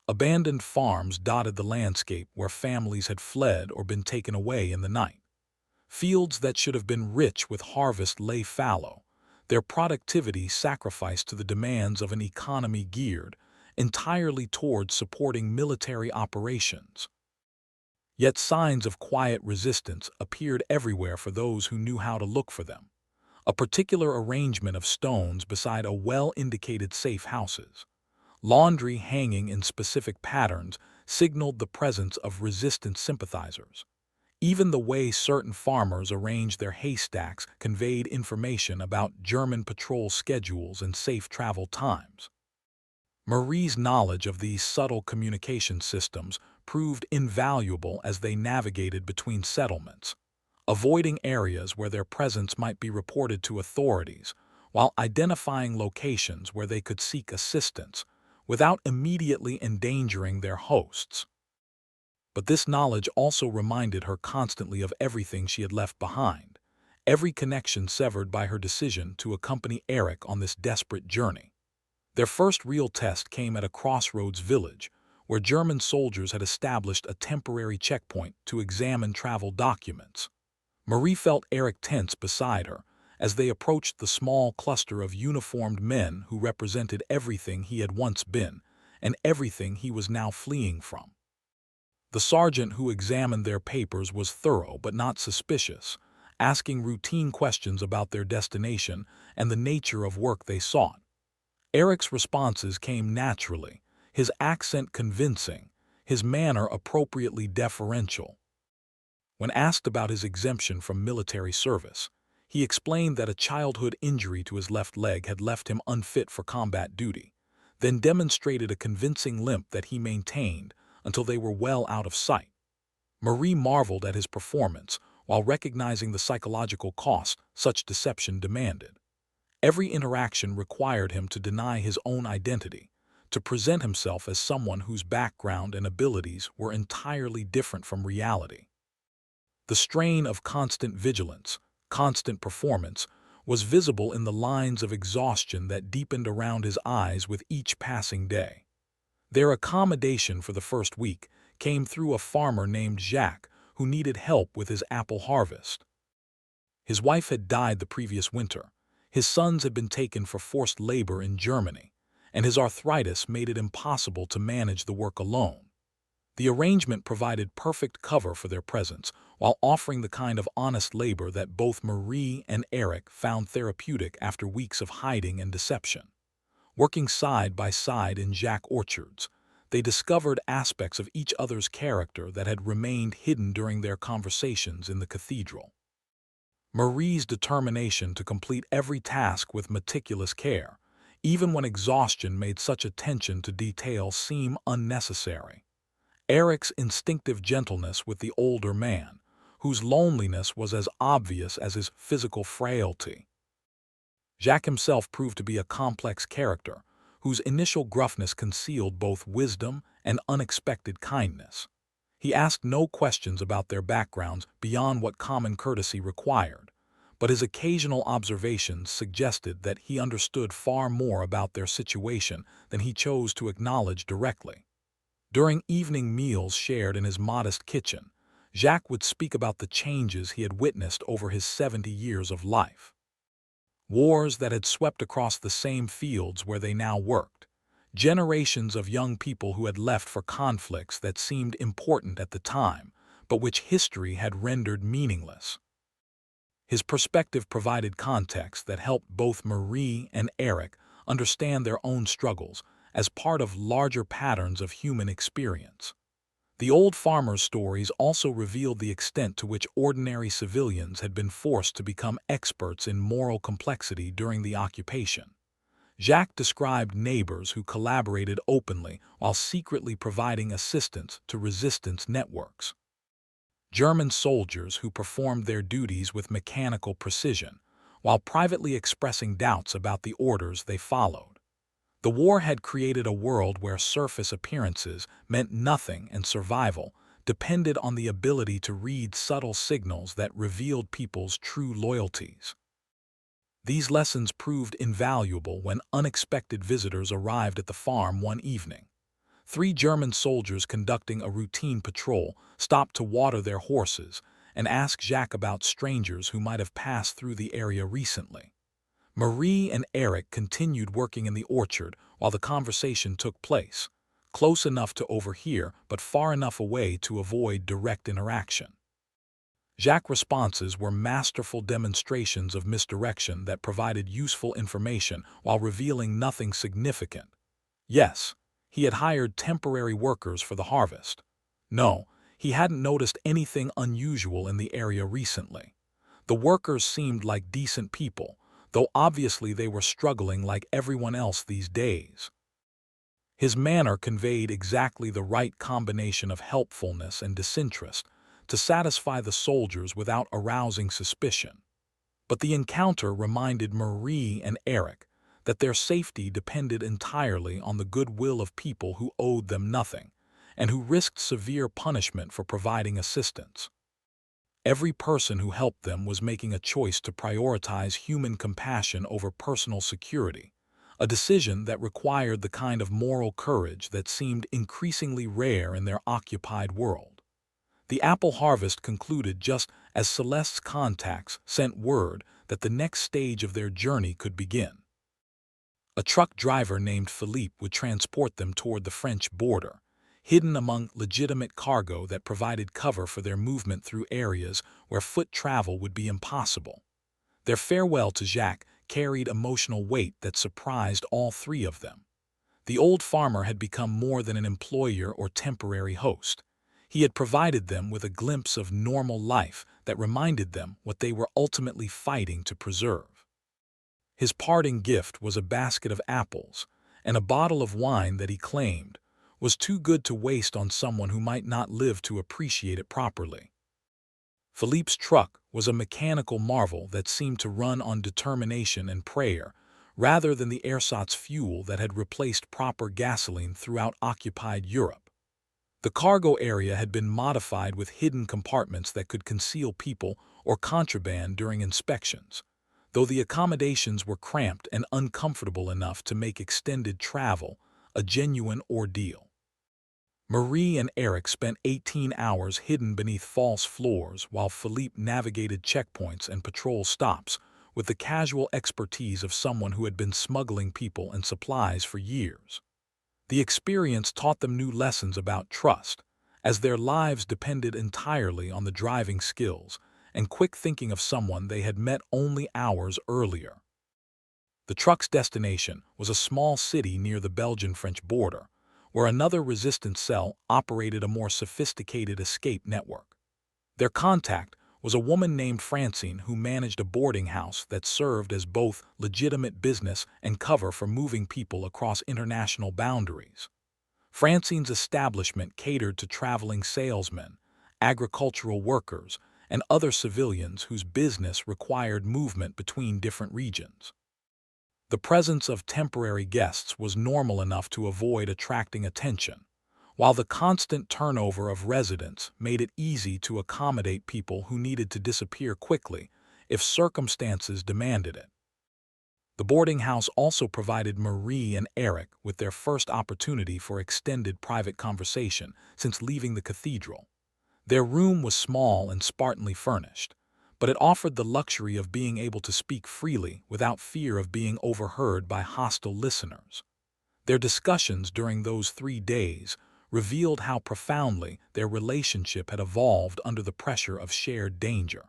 Abandoned farms dotted the landscape where families had fled or been taken away in the night. Fields that should have been rich with harvest lay fallow, their productivity sacrificed to the demands of an economy geared entirely towards supporting military operations. Yet signs of quiet resistance appeared everywhere for those who knew how to look for them. A particular arrangement of stones beside a well-indicated safe houses, laundry hanging in specific patterns, signaled the presence of resistant sympathizers. Even the way certain farmers arranged their haystacks conveyed information about German patrol schedules and safe travel times. Marie's knowledge of these subtle communication systems proved invaluable as they navigated between settlements, avoiding areas where their presence might be reported to authorities, while identifying locations where they could seek assistance without immediately endangering their hosts. But this knowledge also reminded her constantly of everything she had left behind, every connection severed by her decision to accompany Eric on this desperate journey. Their first real test came at a crossroads village, where German soldiers had established a temporary checkpoint to examine travel documents. Marie felt Eric tense beside her as they approached the small cluster of uniformed men who represented everything he had once been and everything he was now fleeing from. The sergeant who examined their papers was thorough but not suspicious, asking routine questions about their destination and the nature of work they sought. Eric's responses came naturally, his accent convincing, his manner appropriately deferential. When asked about his exemption from military service, he explained that a childhood injury to his left leg had left him unfit for combat duty, then demonstrated a convincing limp that he maintained until they were well out of sight. Marie marveled at his performance while recognizing the psychological cost such deception demanded. Every interaction required him to deny his own identity, to present himself as someone whose background and abilities were entirely different from reality. The strain of constant vigilance, constant performance, was visible in the lines of exhaustion that deepened around his eyes with each passing day. Their accommodation for the first week came through a farmer named Jacques who needed help with his apple harvest. His wife had died the previous winter, his sons had been taken for forced labor in Germany, and his arthritis made it impossible to manage the work alone. The arrangement provided perfect cover for their presence while offering the kind of honest labor that both Marie and Eric found therapeutic after weeks of hiding and deception. Working side by side in Jacques orchards, they discovered aspects of each other's character that had remained hidden during their conversations in the cathedral. Marie's determination to complete every task with meticulous care, even when exhaustion made such attention to detail seem unnecessary. Eric's instinctive gentleness with the older man, whose loneliness was as obvious as his physical frailty. Jacques himself proved to be a complex character, whose initial gruffness concealed both wisdom and unexpected kindness. He asked no questions about their backgrounds beyond what common courtesy required, but his occasional observations suggested that he understood far more about their situation than he chose to acknowledge directly. During evening meals shared in his modest kitchen, Jacques would speak about the changes he had witnessed over his 70 years of life. Wars that had swept across the same fields where they now worked, generations of young people who had left for conflicts that seemed important at the time, but which history had rendered meaningless. His perspective provided context that helped both Marie and Eric understand their own struggles as part of larger patterns of human experience. The old farmer's stories also revealed the extent to which ordinary civilians had been forced to become experts in moral complexity during the occupation. Jacques described neighbors who collaborated openly while secretly providing assistance to resistance networks. German soldiers who performed their duties with mechanical precision, while privately expressing doubts about the orders they followed. The war had created a world where surface appearances meant nothing and survival depended on the ability to read subtle signals that revealed people's true loyalties. These lessons proved invaluable when unexpected visitors arrived at the farm one evening. 3 German soldiers conducting a routine patrol stopped to water their horses and asked Jacques about strangers who might have passed through the area recently. Marie and Eric continued working in the orchard while the conversation took place, close enough to overhear but far enough away to avoid direct interaction. Jacques' responses were masterful demonstrations of misdirection that provided useful information while revealing nothing significant. Yes, he had hired temporary workers for the harvest. No, he hadn't noticed anything unusual in the area recently. The workers seemed like decent people, though obviously they were struggling like everyone else these days. His manner conveyed exactly the right combination of helpfulness and disinterest, to satisfy the soldiers without arousing suspicion. But the encounter reminded Marie and Eric that their safety depended entirely on the goodwill of people who owed them nothing and who risked severe punishment for providing assistance. Every person who helped them was making a choice to prioritize human compassion over personal security, a decision that required the kind of moral courage that seemed increasingly rare in their occupied world. The apple harvest concluded just as Celeste's contacts sent word that the next stage of their journey could begin. A truck driver named Philippe would transport them toward the French border, hidden among legitimate cargo that provided cover for their movement through areas where foot travel would be impossible. Their farewell to Jacques carried emotional weight that surprised all three of them. The old farmer had become more than an employer or temporary host. He had provided them with a glimpse of normal life that reminded them what they were ultimately fighting to preserve. His parting gift was a basket of apples and a bottle of wine that he claimed was too good to waste on someone who might not live to appreciate it properly. Philippe's truck was a mechanical marvel that seemed to run on determination and prayer, rather than the ersatz fuel that had replaced proper gasoline throughout occupied Europe. The cargo area had been modified with hidden compartments that could conceal people or contraband during inspections, though the accommodations were cramped and uncomfortable enough to make extended travel a genuine ordeal. Marie and Eric spent 18 hours hidden beneath false floors while Philippe navigated checkpoints and patrol stops with the casual expertise of someone who had been smuggling people and supplies for years. The experience taught them new lessons about trust, as their lives depended entirely on the driving skills and quick thinking of someone they had met only hours earlier. The truck's destination was a small city near the Belgian-French border, where another resistance cell operated a more sophisticated escape network. Their contact was a woman named Francine who managed a boarding house that served as both legitimate business and cover for moving people across international boundaries. Francine's establishment catered to traveling salesmen, agricultural workers, and other civilians whose business required movement between different regions. The presence of temporary guests was normal enough to avoid attracting attention, while the constant turnover of residents made it easy to accommodate people who needed to disappear quickly if circumstances demanded it. The boarding house also provided Marie and Eric with their first opportunity for extended private conversation since leaving the cathedral. Their room was small and spartanly furnished, but it offered the luxury of being able to speak freely without fear of being overheard by hostile listeners. Their discussions during those 3 days revealed how profoundly their relationship had evolved under the pressure of shared danger.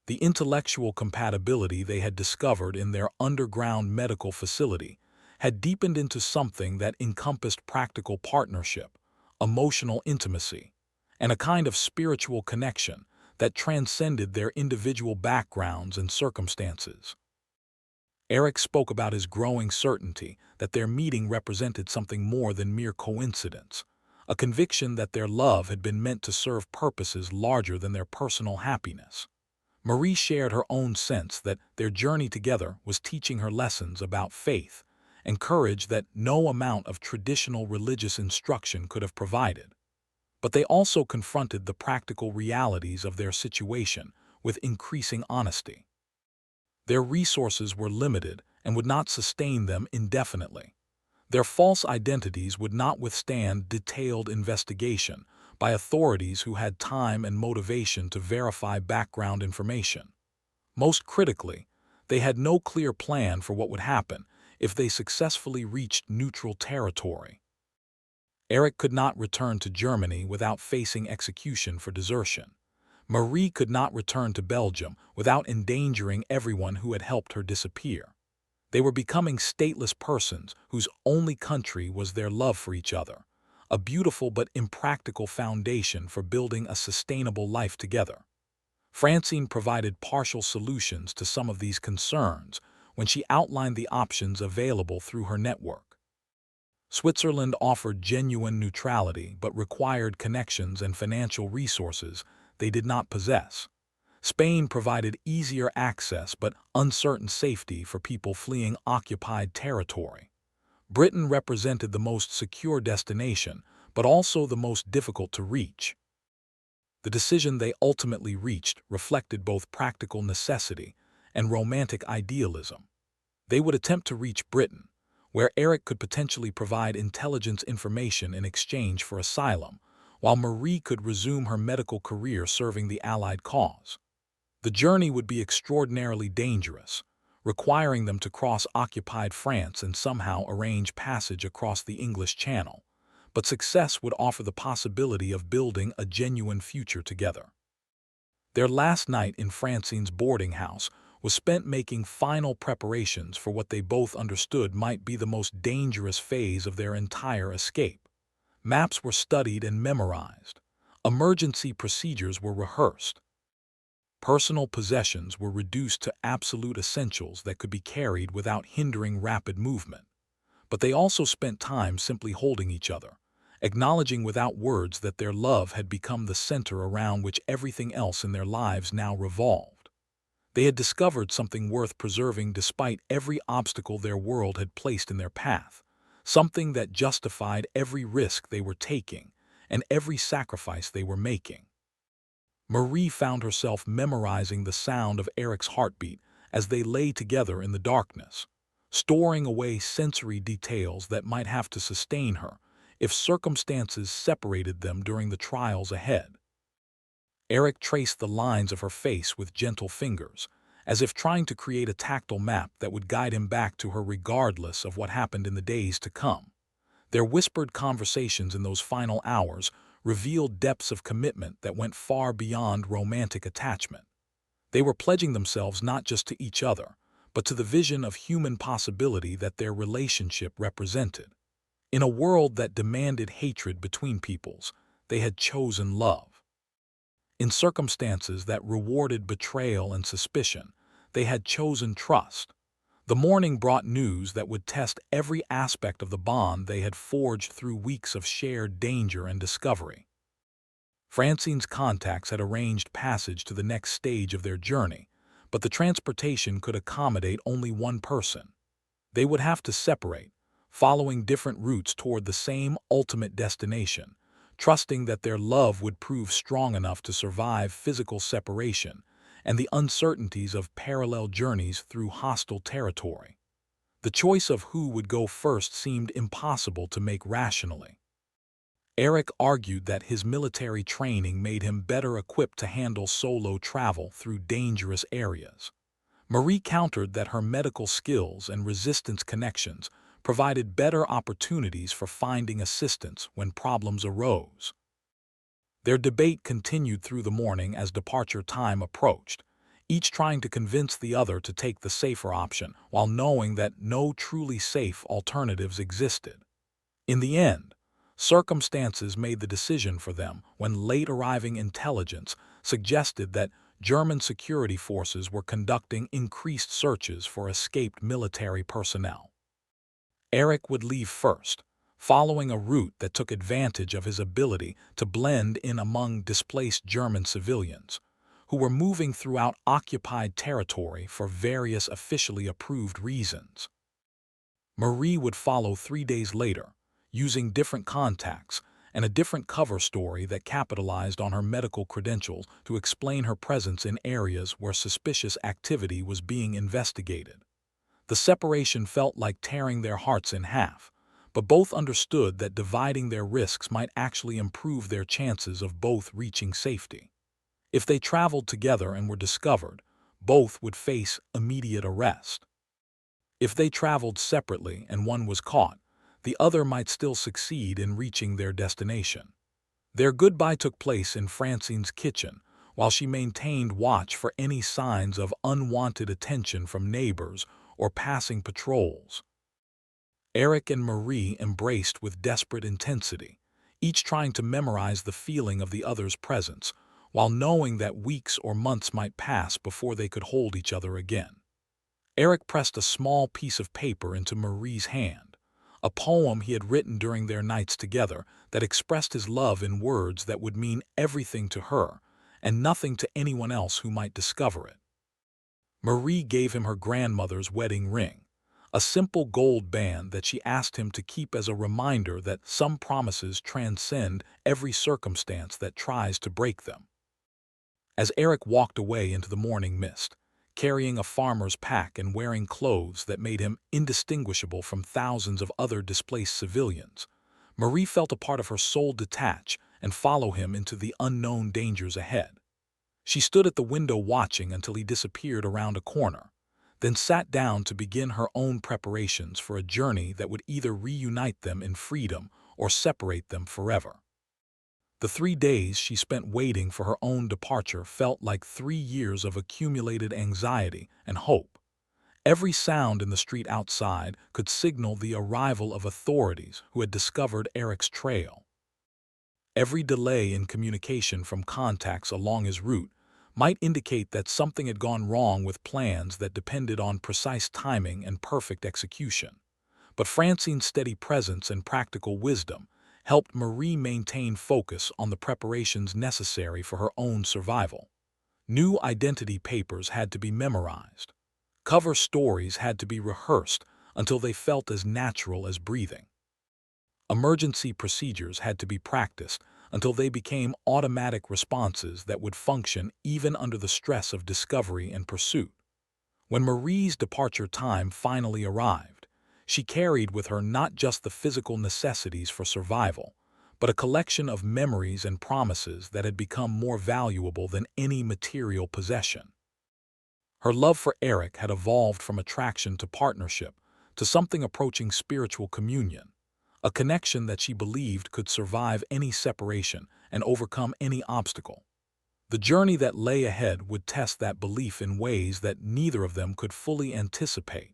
The intellectual compatibility they had discovered in their underground medical facility had deepened into something that encompassed practical partnership, emotional intimacy, and a kind of spiritual connection that transcended their individual backgrounds and circumstances. Eric spoke about his growing certainty that their meeting represented something more than mere coincidence, a conviction that their love had been meant to serve purposes larger than their personal happiness. Marie shared her own sense that their journey together was teaching her lessons about faith and courage that no amount of traditional religious instruction could have provided. But they also confronted the practical realities of their situation with increasing honesty. Their resources were limited and would not sustain them indefinitely. Their false identities would not withstand detailed investigation by authorities who had time and motivation to verify background information. Most critically, they had no clear plan for what would happen if they successfully reached neutral territory. Eric could not return to Germany without facing execution for desertion. Marie could not return to Belgium without endangering everyone who had helped her disappear. They were becoming stateless persons whose only country was their love for each other, a beautiful but impractical foundation for building a sustainable life together. Francine provided partial solutions to some of these concerns when she outlined the options available through her network. Switzerland offered genuine neutrality but required connections and financial resources they did not possess. Spain provided easier access but uncertain safety for people fleeing occupied territory. Britain represented the most secure destination, but also the most difficult to reach. The decision they ultimately reached reflected both practical necessity and romantic idealism. They would attempt to reach Britain, where Eric could potentially provide intelligence information in exchange for asylum, while Marie could resume her medical career serving the Allied cause. The journey would be extraordinarily dangerous, requiring them to cross occupied France and somehow arrange passage across the English Channel, but success would offer the possibility of building a genuine future together. Their last night in Francine's boarding house was spent making final preparations for what they both understood might be the most dangerous phase of their entire escape. Maps were studied and memorized. Emergency procedures were rehearsed. Personal possessions were reduced to absolute essentials that could be carried without hindering rapid movement. But they also spent time simply holding each other, acknowledging without words that their love had become the center around which everything else in their lives now revolved. They had discovered something worth preserving despite every obstacle their world had placed in their path, something that justified every risk they were taking and every sacrifice they were making. Marie found herself memorizing the sound of Eric's heartbeat as they lay together in the darkness, storing away sensory details that might have to sustain her if circumstances separated them during the trials ahead. Eric traced the lines of her face with gentle fingers, as if trying to create a tactile map that would guide him back to her regardless of what happened in the days to come. Their whispered conversations in those final hours revealed depths of commitment that went far beyond romantic attachment. They were pledging themselves not just to each other, but to the vision of human possibility that their relationship represented. In a world that demanded hatred between peoples, they had chosen love. In circumstances that rewarded betrayal and suspicion, they had chosen trust. The morning brought news that would test every aspect of the bond they had forged through weeks of shared danger and discovery. Francine's contacts had arranged passage to the next stage of their journey, but the transportation could accommodate only one person. They would have to separate, following different routes toward the same ultimate destination, trusting that their love would prove strong enough to survive physical separation and the uncertainties of parallel journeys through hostile territory. The choice of who would go first seemed impossible to make rationally. Eric argued that his military training made him better equipped to handle solo travel through dangerous areas. Marie countered that her medical skills and resistance connections provided better opportunities for finding assistance when problems arose. Their debate continued through the morning as departure time approached, each trying to convince the other to take the safer option while knowing that no truly safe alternatives existed. In the end, circumstances made the decision for them when late-arriving intelligence suggested that German security forces were conducting increased searches for escaped military personnel. Eric would leave first, following a route that took advantage of his ability to blend in among displaced German civilians, who were moving throughout occupied territory for various officially approved reasons. Marie would follow 3 days later, using different contacts and a different cover story that capitalized on her medical credentials to explain her presence in areas where suspicious activity was being investigated. The separation felt like tearing their hearts in half, but both understood that dividing their risks might actually improve their chances of both reaching safety. If they traveled together and were discovered, both would face immediate arrest. If they traveled separately and one was caught, the other might still succeed in reaching their destination. Their goodbye took place in Francine's kitchen, while she maintained watch for any signs of unwanted attention from neighbors or passing patrols. Eric and Marie embraced with desperate intensity, each trying to memorize the feeling of the other's presence, while knowing that weeks or months might pass before they could hold each other again. Eric pressed a small piece of paper into Marie's hand, a poem he had written during their nights together that expressed his love in words that would mean everything to her and nothing to anyone else who might discover it. Marie gave him her grandmother's wedding ring, a simple gold band that she asked him to keep as a reminder that some promises transcend every circumstance that tries to break them. As Eric walked away into the morning mist, carrying a farmer's pack and wearing clothes that made him indistinguishable from thousands of other displaced civilians, Marie felt a part of her soul detach and follow him into the unknown dangers ahead. She stood at the window watching until he disappeared around a corner, then sat down to begin her own preparations for a journey that would either reunite them in freedom or separate them forever. The 3 days she spent waiting for her own departure felt like 3 years of accumulated anxiety and hope. Every sound in the street outside could signal the arrival of authorities who had discovered Eric's trail. Every delay in communication from contacts along his route might indicate that something had gone wrong with plans that depended on precise timing and perfect execution. But Francine's steady presence and practical wisdom helped Marie maintain focus on the preparations necessary for her own survival. New identity papers had to be memorized. Cover stories had to be rehearsed until they felt as natural as breathing. Emergency procedures had to be practiced until they became automatic responses that would function even under the stress of discovery and pursuit. When Marie's departure time finally arrived, she carried with her not just the physical necessities for survival, but a collection of memories and promises that had become more valuable than any material possession. Her love for Eric had evolved from attraction to partnership to something approaching spiritual communion, a connection that she believed could survive any separation and overcome any obstacle. The journey that lay ahead would test that belief in ways that neither of them could fully anticipate,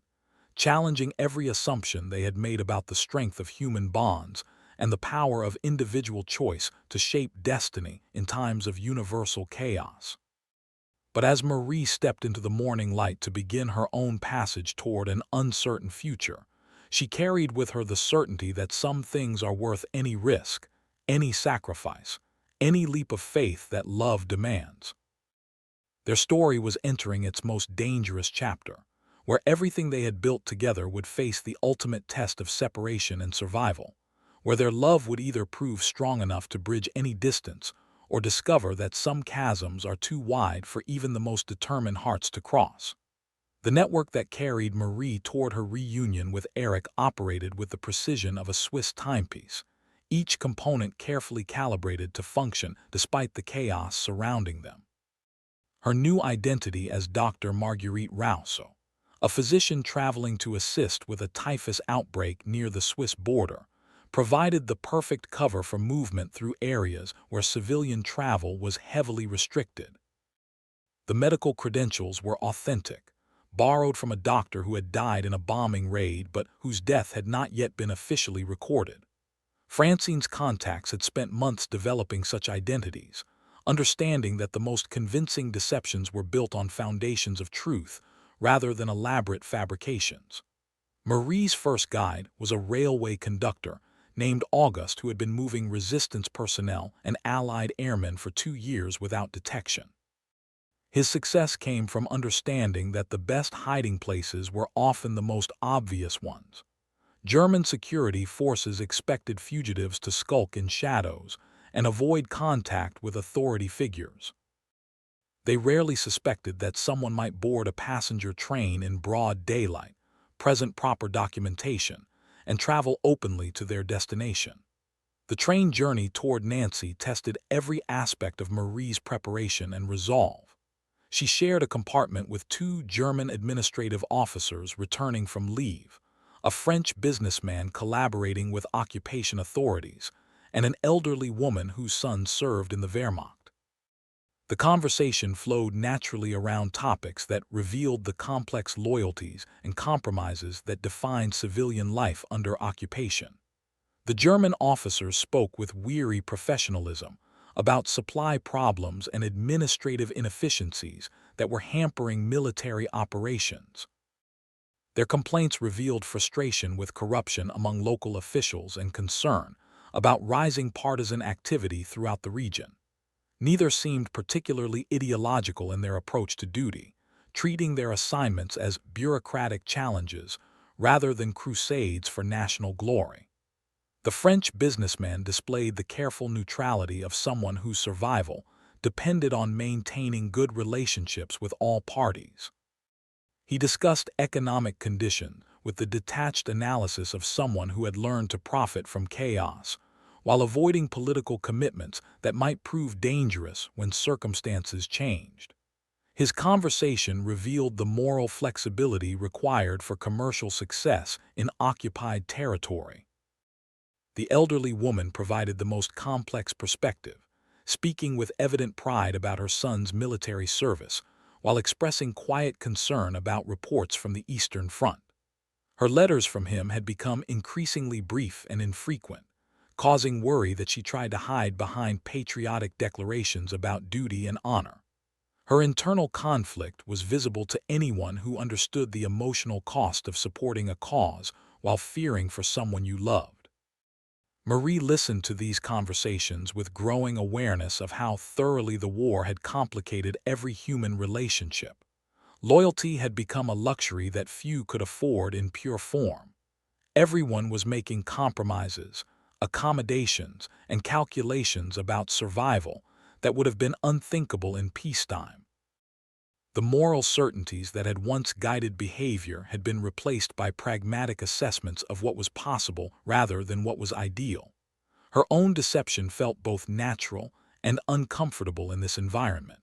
challenging every assumption they had made about the strength of human bonds and the power of individual choice to shape destiny in times of universal chaos. But as Marie stepped into the morning light to begin her own passage toward an uncertain future, she carried with her the certainty that some things are worth any risk, any sacrifice, any leap of faith that love demands. Their story was entering its most dangerous chapter, where everything they had built together would face the ultimate test of separation and survival, where their love would either prove strong enough to bridge any distance or discover that some chasms are too wide for even the most determined hearts to cross. The network that carried Marie toward her reunion with Eric operated with the precision of a Swiss timepiece, each component carefully calibrated to function despite the chaos surrounding them. Her new identity as Dr. Marguerite Rousseau, a physician traveling to assist with a typhus outbreak near the Swiss border, provided the perfect cover for movement through areas where civilian travel was heavily restricted. The medical credentials were authentic, borrowed from a doctor who had died in a bombing raid but whose death had not yet been officially recorded. Francine's contacts had spent months developing such identities, understanding that the most convincing deceptions were built on foundations of truth rather than elaborate fabrications. Marie's first guide was a railway conductor named August who had been moving resistance personnel and Allied airmen for 2 years without detection. His success came from understanding that the best hiding places were often the most obvious ones. German security forces expected fugitives to skulk in shadows and avoid contact with authority figures. They rarely suspected that someone might board a passenger train in broad daylight, present proper documentation, and travel openly to their destination. The train journey toward Nancy tested every aspect of Marie's preparation and resolve. She shared a compartment with 2 German administrative officers returning from leave, a French businessman collaborating with occupation authorities, and an elderly woman whose son served in the Wehrmacht. The conversation flowed naturally around topics that revealed the complex loyalties and compromises that defined civilian life under occupation. The German officers spoke with weary professionalism about supply problems and administrative inefficiencies that were hampering military operations. Their complaints revealed frustration with corruption among local officials and concern about rising partisan activity throughout the region. Neither seemed particularly ideological in their approach to duty, treating their assignments as bureaucratic challenges rather than crusades for national glory. The French businessman displayed the careful neutrality of someone whose survival depended on maintaining good relationships with all parties. He discussed economic conditions with the detached analysis of someone who had learned to profit from chaos, while avoiding political commitments that might prove dangerous when circumstances changed. His conversation revealed the moral flexibility required for commercial success in occupied territory. The elderly woman provided the most complex perspective, speaking with evident pride about her son's military service, while expressing quiet concern about reports from the Eastern Front. Her letters from him had become increasingly brief and infrequent, causing worry that she tried to hide behind patriotic declarations about duty and honor. Her internal conflict was visible to anyone who understood the emotional cost of supporting a cause while fearing for someone you loved. Marie listened to these conversations with growing awareness of how thoroughly the war had complicated every human relationship. Loyalty had become a luxury that few could afford in pure form. Everyone was making compromises, accommodations, and calculations about survival that would have been unthinkable in peacetime. The moral certainties that had once guided behavior had been replaced by pragmatic assessments of what was possible rather than what was ideal. Her own deception felt both natural and uncomfortable in this environment.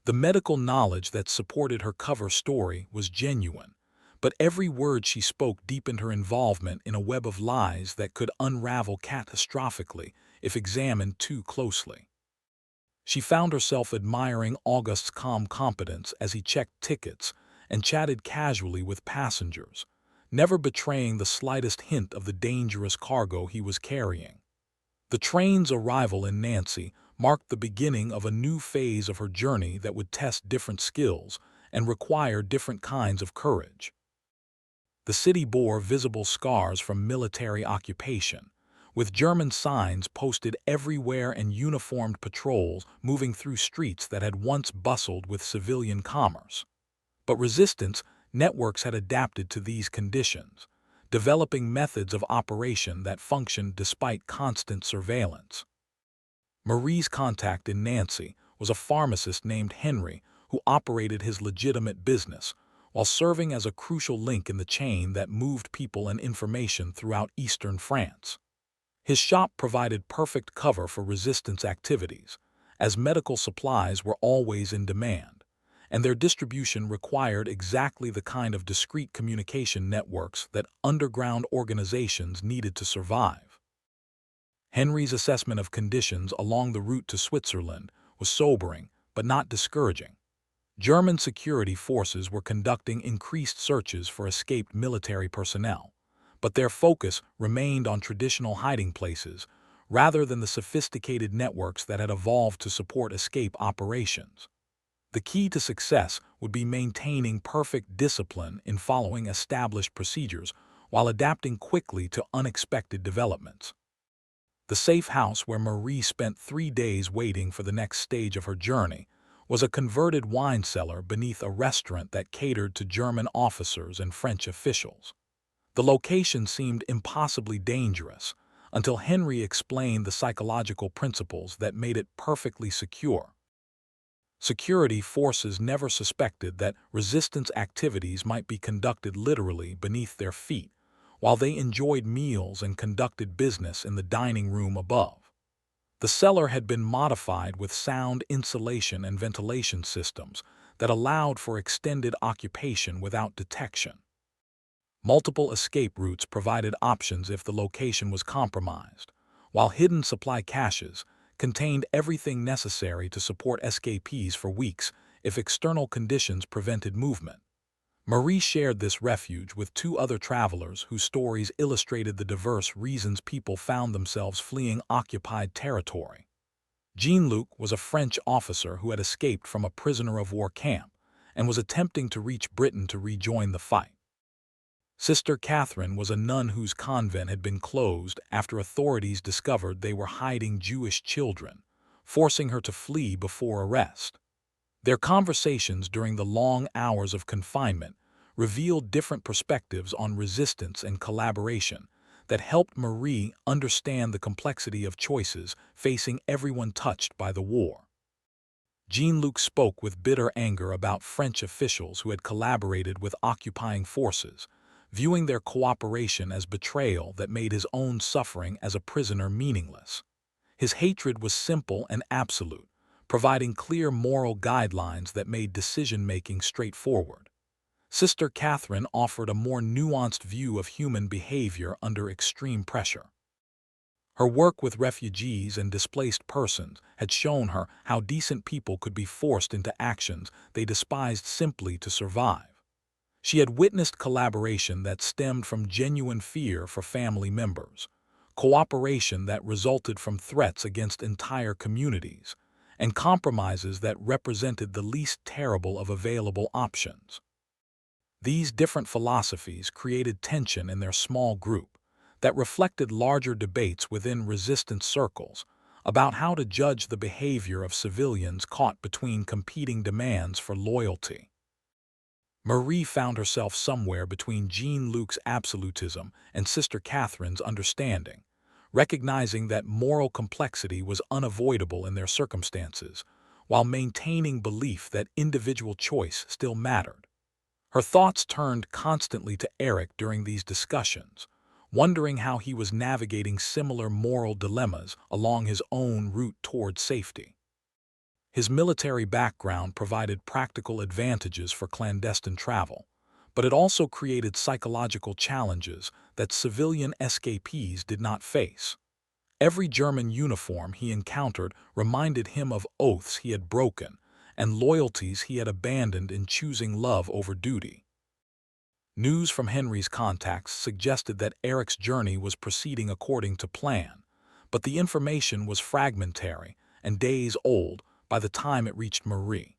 The medical knowledge that supported her cover story was genuine, but every word she spoke deepened her involvement in a web of lies that could unravel catastrophically if examined too closely. She found herself admiring August's calm competence as he checked tickets and chatted casually with passengers, never betraying the slightest hint of the dangerous cargo he was carrying. The train's arrival in Nancy marked the beginning of a new phase of her journey that would test different skills and require different kinds of courage. The city bore visible scars from military occupation, with German signs posted everywhere and uniformed patrols moving through streets that had once bustled with civilian commerce. But resistance networks had adapted to these conditions, developing methods of operation that functioned despite constant surveillance. Marie's contact in Nancy was a pharmacist named Henry who operated his legitimate business, while serving as a crucial link in the chain that moved people and information throughout eastern France. His shop provided perfect cover for resistance activities, as medical supplies were always in demand, and their distribution required exactly the kind of discreet communication networks that underground organizations needed to survive. Henry's assessment of conditions along the route to Switzerland was sobering but not discouraging. German security forces were conducting increased searches for escaped military personnel, but their focus remained on traditional hiding places rather than the sophisticated networks that had evolved to support escape operations. The key to success would be maintaining perfect discipline in following established procedures while adapting quickly to unexpected developments. The safe house where Marie spent 3 days waiting for the next stage of her journey was a converted wine cellar beneath a restaurant that catered to German officers and French officials. The location seemed impossibly dangerous until Henry explained the psychological principles that made it perfectly secure. Security forces never suspected that resistance activities might be conducted literally beneath their feet, while they enjoyed meals and conducted business in the dining room above. The cellar had been modified with sound insulation and ventilation systems that allowed for extended occupation without detection. Multiple escape routes provided options if the location was compromised, while hidden supply caches contained everything necessary to support escapees for weeks if external conditions prevented movement. Marie shared this refuge with 2 other travelers whose stories illustrated the diverse reasons people found themselves fleeing occupied territory. Jean-Luc was a French officer who had escaped from a prisoner of war camp and was attempting to reach Britain to rejoin the fight. Sister Catherine was a nun whose convent had been closed after authorities discovered they were hiding Jewish children, forcing her to flee before arrest. Their conversations during the long hours of confinement revealed different perspectives on resistance and collaboration that helped Marie understand the complexity of choices facing everyone touched by the war. Jean-Luc spoke with bitter anger about French officials who had collaborated with occupying forces, viewing their cooperation as betrayal that made his own suffering as a prisoner meaningless. His hatred was simple and absolute, providing clear moral guidelines that made decision-making straightforward. Sister Catherine offered a more nuanced view of human behavior under extreme pressure. Her work with refugees and displaced persons had shown her how decent people could be forced into actions they despised simply to survive. She had witnessed collaboration that stemmed from genuine fear for family members, cooperation that resulted from threats against entire communities, and compromises that represented the least terrible of available options. These different philosophies created tension in their small group that reflected larger debates within resistance circles about how to judge the behavior of civilians caught between competing demands for loyalty. Marie found herself somewhere between Jean-Luc's absolutism and Sister Catherine's understanding, recognizing that moral complexity was unavoidable in their circumstances, while maintaining belief that individual choice still mattered. Her thoughts turned constantly to Eric during these discussions, wondering how he was navigating similar moral dilemmas along his own route toward safety. His military background provided practical advantages for clandestine travel, but it also created psychological challenges that civilian escapees did not face. Every German uniform he encountered reminded him of oaths he had broken and loyalties he had abandoned in choosing love over duty. News from Henry's contacts suggested that Eric's journey was proceeding according to plan, but the information was fragmentary and days old by the time it reached Marie.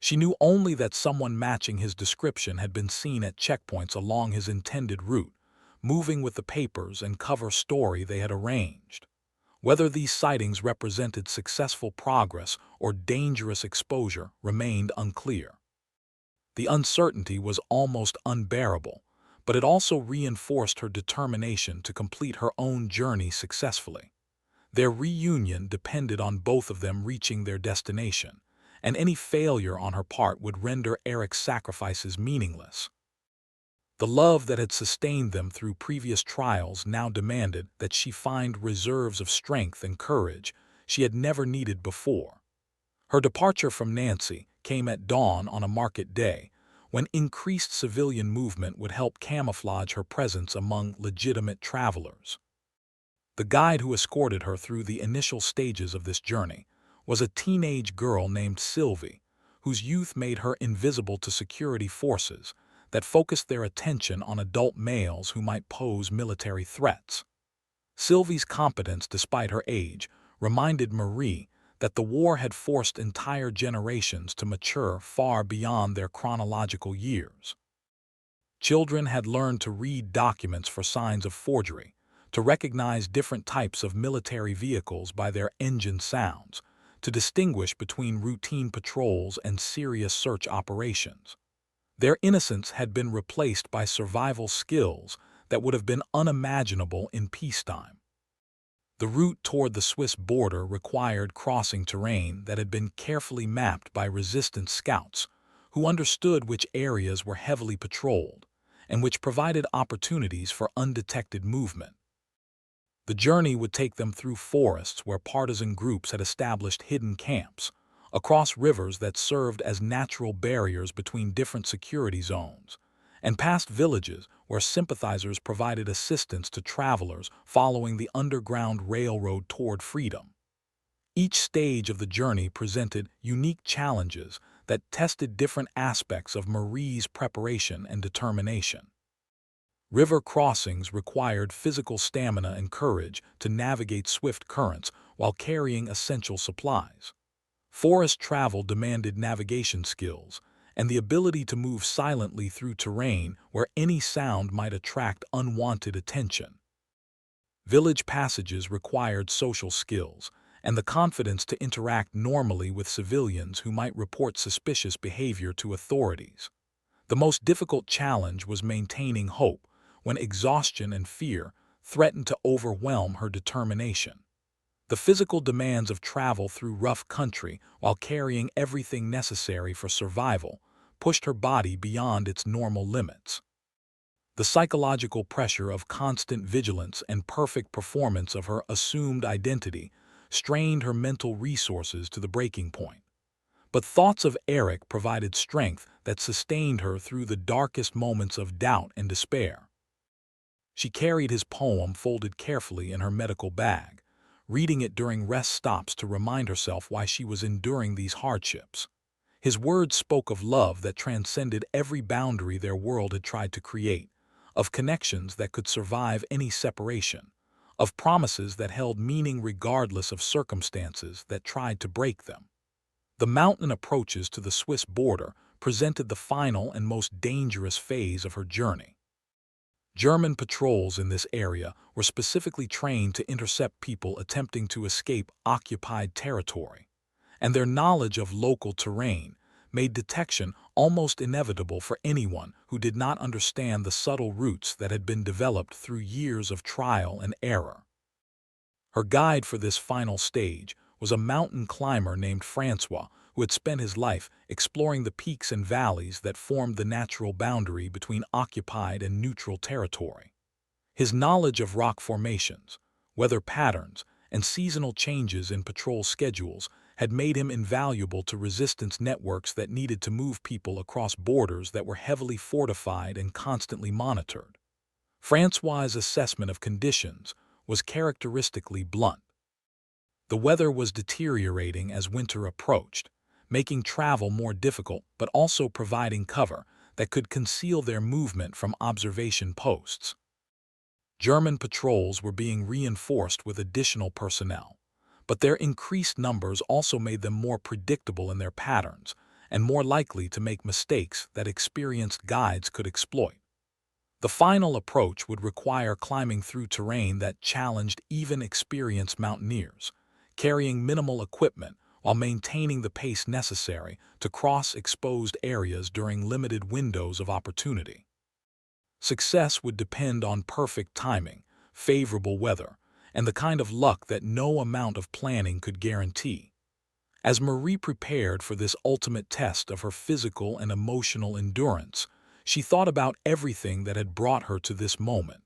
She knew only that someone matching his description had been seen at checkpoints along his intended route, moving with the papers and cover story they had arranged. Whether these sightings represented successful progress or dangerous exposure remained unclear. The uncertainty was almost unbearable, but it also reinforced her determination to complete her own journey successfully. Their reunion depended on both of them reaching their destination, and any failure on her part would render Eric's sacrifices meaningless. The love that had sustained them through previous trials now demanded that she find reserves of strength and courage she had never needed before. Her departure from Nancy came at dawn on a market day, when increased civilian movement would help camouflage her presence among legitimate travelers. The guide who escorted her through the initial stages of this journey was a teenage girl named Sylvie, whose youth made her invisible to security forces that focused their attention on adult males who might pose military threats. Sylvie's competence despite her age reminded Marie that the war had forced entire generations to mature far beyond their chronological years. Children had learned to read documents for signs of forgery, to recognize different types of military vehicles by their engine sounds, to distinguish between routine patrols and serious search operations. Their innocence had been replaced by survival skills that would have been unimaginable in peacetime. The route toward the Swiss border required crossing terrain that had been carefully mapped by resistance scouts, who understood which areas were heavily patrolled and which provided opportunities for undetected movement. The journey would take them through forests where partisan groups had established hidden camps, across rivers that served as natural barriers between different security zones, and past villages where sympathizers provided assistance to travelers following the Underground Railroad toward freedom. Each stage of the journey presented unique challenges that tested different aspects of Marie's preparation and determination. River crossings required physical stamina and courage to navigate swift currents while carrying essential supplies. Forest travel demanded navigation skills, and the ability to move silently through terrain where any sound might attract unwanted attention. Village passages required social skills and the confidence to interact normally with civilians who might report suspicious behavior to authorities. The most difficult challenge was maintaining hope when exhaustion and fear threatened to overwhelm her determination. The physical demands of travel through rough country while carrying everything necessary for survival pushed her body beyond its normal limits. The psychological pressure of constant vigilance and perfect performance of her assumed identity strained her mental resources to the breaking point. But thoughts of Eric provided strength that sustained her through the darkest moments of doubt and despair. She carried his poem folded carefully in her medical bag, reading it during rest stops to remind herself why she was enduring these hardships. His words spoke of love that transcended every boundary their world had tried to create, of connections that could survive any separation, of promises that held meaning regardless of circumstances that tried to break them. The mountain approaches to the Swiss border presented the final and most dangerous phase of her journey. German patrols in this area were specifically trained to intercept people attempting to escape occupied territory, and their knowledge of local terrain made detection almost inevitable for anyone who did not understand the subtle routes that had been developed through years of trial and error. Her guide for this final stage was a mountain climber named Francois, who had spent his life exploring the peaks and valleys that formed the natural boundary between occupied and neutral territory. His knowledge of rock formations, weather patterns, and seasonal changes in patrol schedules had made him invaluable to resistance networks that needed to move people across borders that were heavily fortified and constantly monitored. Francois's assessment of conditions was characteristically blunt. The weather was deteriorating as winter approached, making travel more difficult but also providing cover that could conceal their movement from observation posts. German patrols were being reinforced with additional personnel, but their increased numbers also made them more predictable in their patterns and more likely to make mistakes that experienced guides could exploit. The final approach would require climbing through terrain that challenged even experienced mountaineers, carrying minimal equipment while maintaining the pace necessary to cross exposed areas during limited windows of opportunity. Success would depend on perfect timing, favorable weather, and the kind of luck that no amount of planning could guarantee. As Marie prepared for this ultimate test of her physical and emotional endurance, she thought about everything that had brought her to this moment.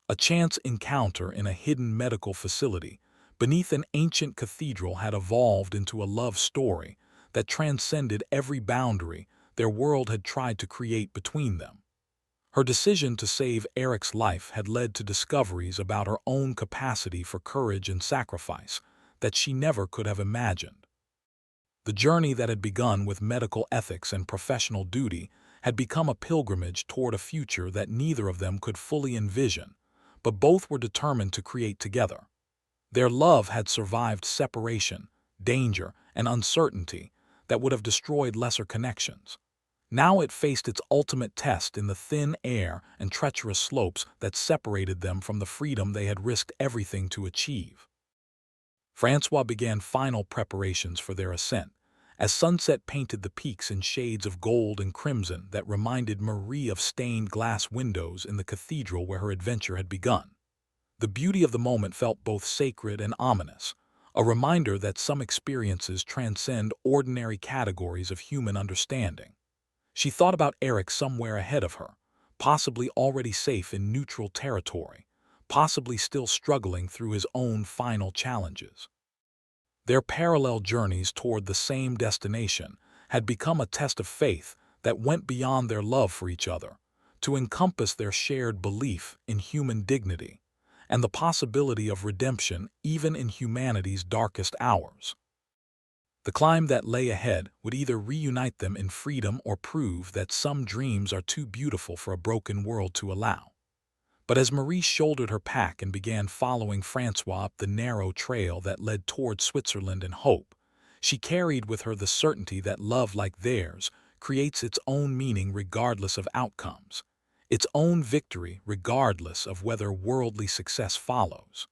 A chance encounter in a hidden medical facility beneath an ancient cathedral had evolved into a love story that transcended every boundary their world had tried to create between them. Her decision to save Eric's life had led to discoveries about her own capacity for courage and sacrifice that she never could have imagined. The journey that had begun with medical ethics and professional duty had become a pilgrimage toward a future that neither of them could fully envision, but both were determined to create together. Their love had survived separation, danger, and uncertainty that would have destroyed lesser connections. Now it faced its ultimate test in the thin air and treacherous slopes that separated them from the freedom they had risked everything to achieve. Francois began final preparations for their ascent, as sunset painted the peaks in shades of gold and crimson that reminded Marie of stained glass windows in the cathedral where her adventure had begun. The beauty of the moment felt both sacred and ominous, a reminder that some experiences transcend ordinary categories of human understanding. She thought about Eric somewhere ahead of her, possibly already safe in neutral territory, possibly still struggling through his own final challenges. Their parallel journeys toward the same destination had become a test of faith that went beyond their love for each other, to encompass their shared belief in human dignity and the possibility of redemption even in humanity's darkest hours. The climb that lay ahead would either reunite them in freedom or prove that some dreams are too beautiful for a broken world to allow. But as Marie shouldered her pack and began following Francois up the narrow trail that led toward Switzerland and hope, she carried with her the certainty that love like theirs creates its own meaning regardless of outcomes, its own victory regardless of whether worldly success follows.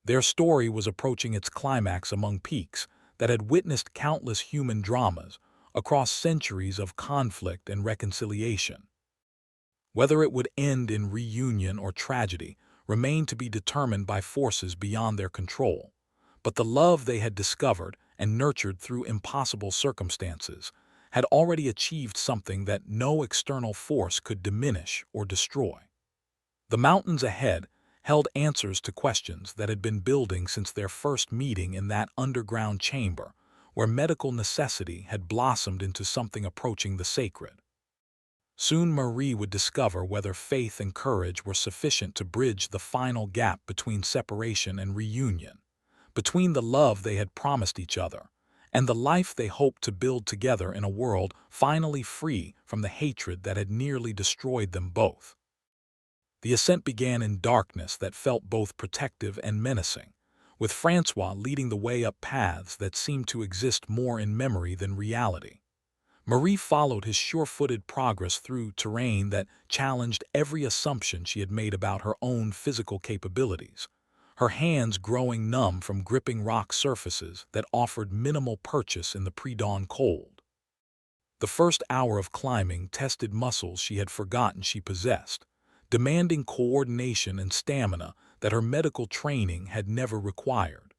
Their story was approaching its climax among peaks that had witnessed countless human dramas across centuries of conflict and reconciliation. Whether it would end in reunion or tragedy remained to be determined by forces beyond their control, but the love they had discovered and nurtured through impossible circumstances had already achieved something that no external force could diminish or destroy. The mountains ahead held answers to questions that had been building since their first meeting in that underground chamber, where medical necessity had blossomed into something approaching the sacred. Soon Marie would discover whether faith and courage were sufficient to bridge the final gap between separation and reunion, between the love they had promised each other and the life they hoped to build together in a world finally free from the hatred that had nearly destroyed them both. The ascent began in darkness that felt both protective and menacing, with Francois leading the way up paths that seemed to exist more in memory than reality. Marie followed his sure-footed progress through terrain that challenged every assumption she had made about her own physical capabilities, her hands growing numb from gripping rock surfaces that offered minimal purchase in the pre-dawn cold. The first hour of climbing tested muscles she had forgotten she possessed, demanding coordination and stamina that her medical training had never required.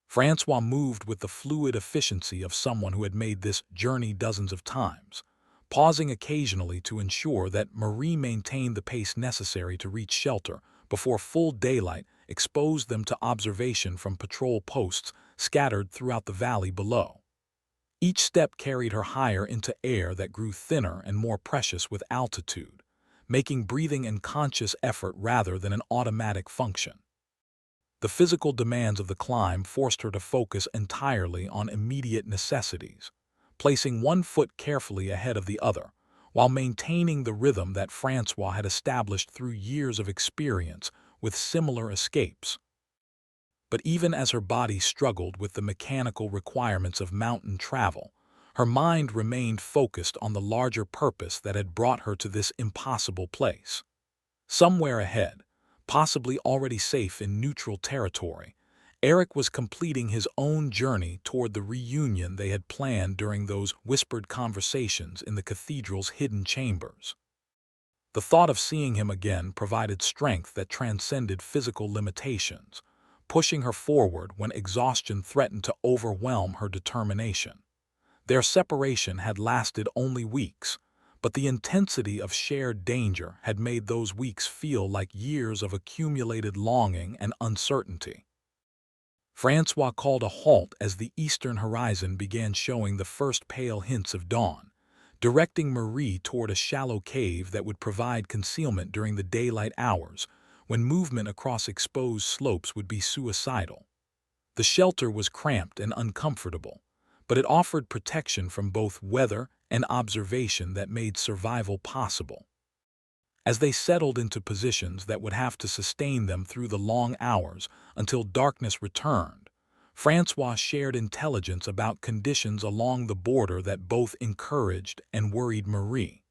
Francois moved with the fluid efficiency of someone who had made this journey dozens of times, pausing occasionally to ensure that Marie maintained the pace necessary to reach shelter before full daylight exposed them to observation from patrol posts scattered throughout the valley below. Each step carried her higher into air that grew thinner and more precious with altitude, making breathing an conscious effort rather than an automatic function. The physical demands of the climb forced her to focus entirely on immediate necessities, placing one foot carefully ahead of the other, while maintaining the rhythm that Francois had established through years of experience with similar escapes. But even as her body struggled with the mechanical requirements of mountain travel, her mind remained focused on the larger purpose that had brought her to this impossible place. Somewhere ahead, possibly already safe in neutral territory, Eric was completing his own journey toward the reunion they had planned during those whispered conversations in the cathedral's hidden chambers. The thought of seeing him again provided strength that transcended physical limitations, pushing her forward when exhaustion threatened to overwhelm her determination. Their separation had lasted only weeks, but the intensity of shared danger had made those weeks feel like years of accumulated longing and uncertainty. Francois called a halt as the eastern horizon began showing the first pale hints of dawn, directing Marie toward a shallow cave that would provide concealment during the daylight hours, when movement across exposed slopes would be suicidal. The shelter was cramped and uncomfortable, but it offered protection from both weather and observation that made survival possible. As they settled into positions that would have to sustain them through the long hours until darkness returned, Francois shared intelligence about conditions along the border that both encouraged and worried Marie.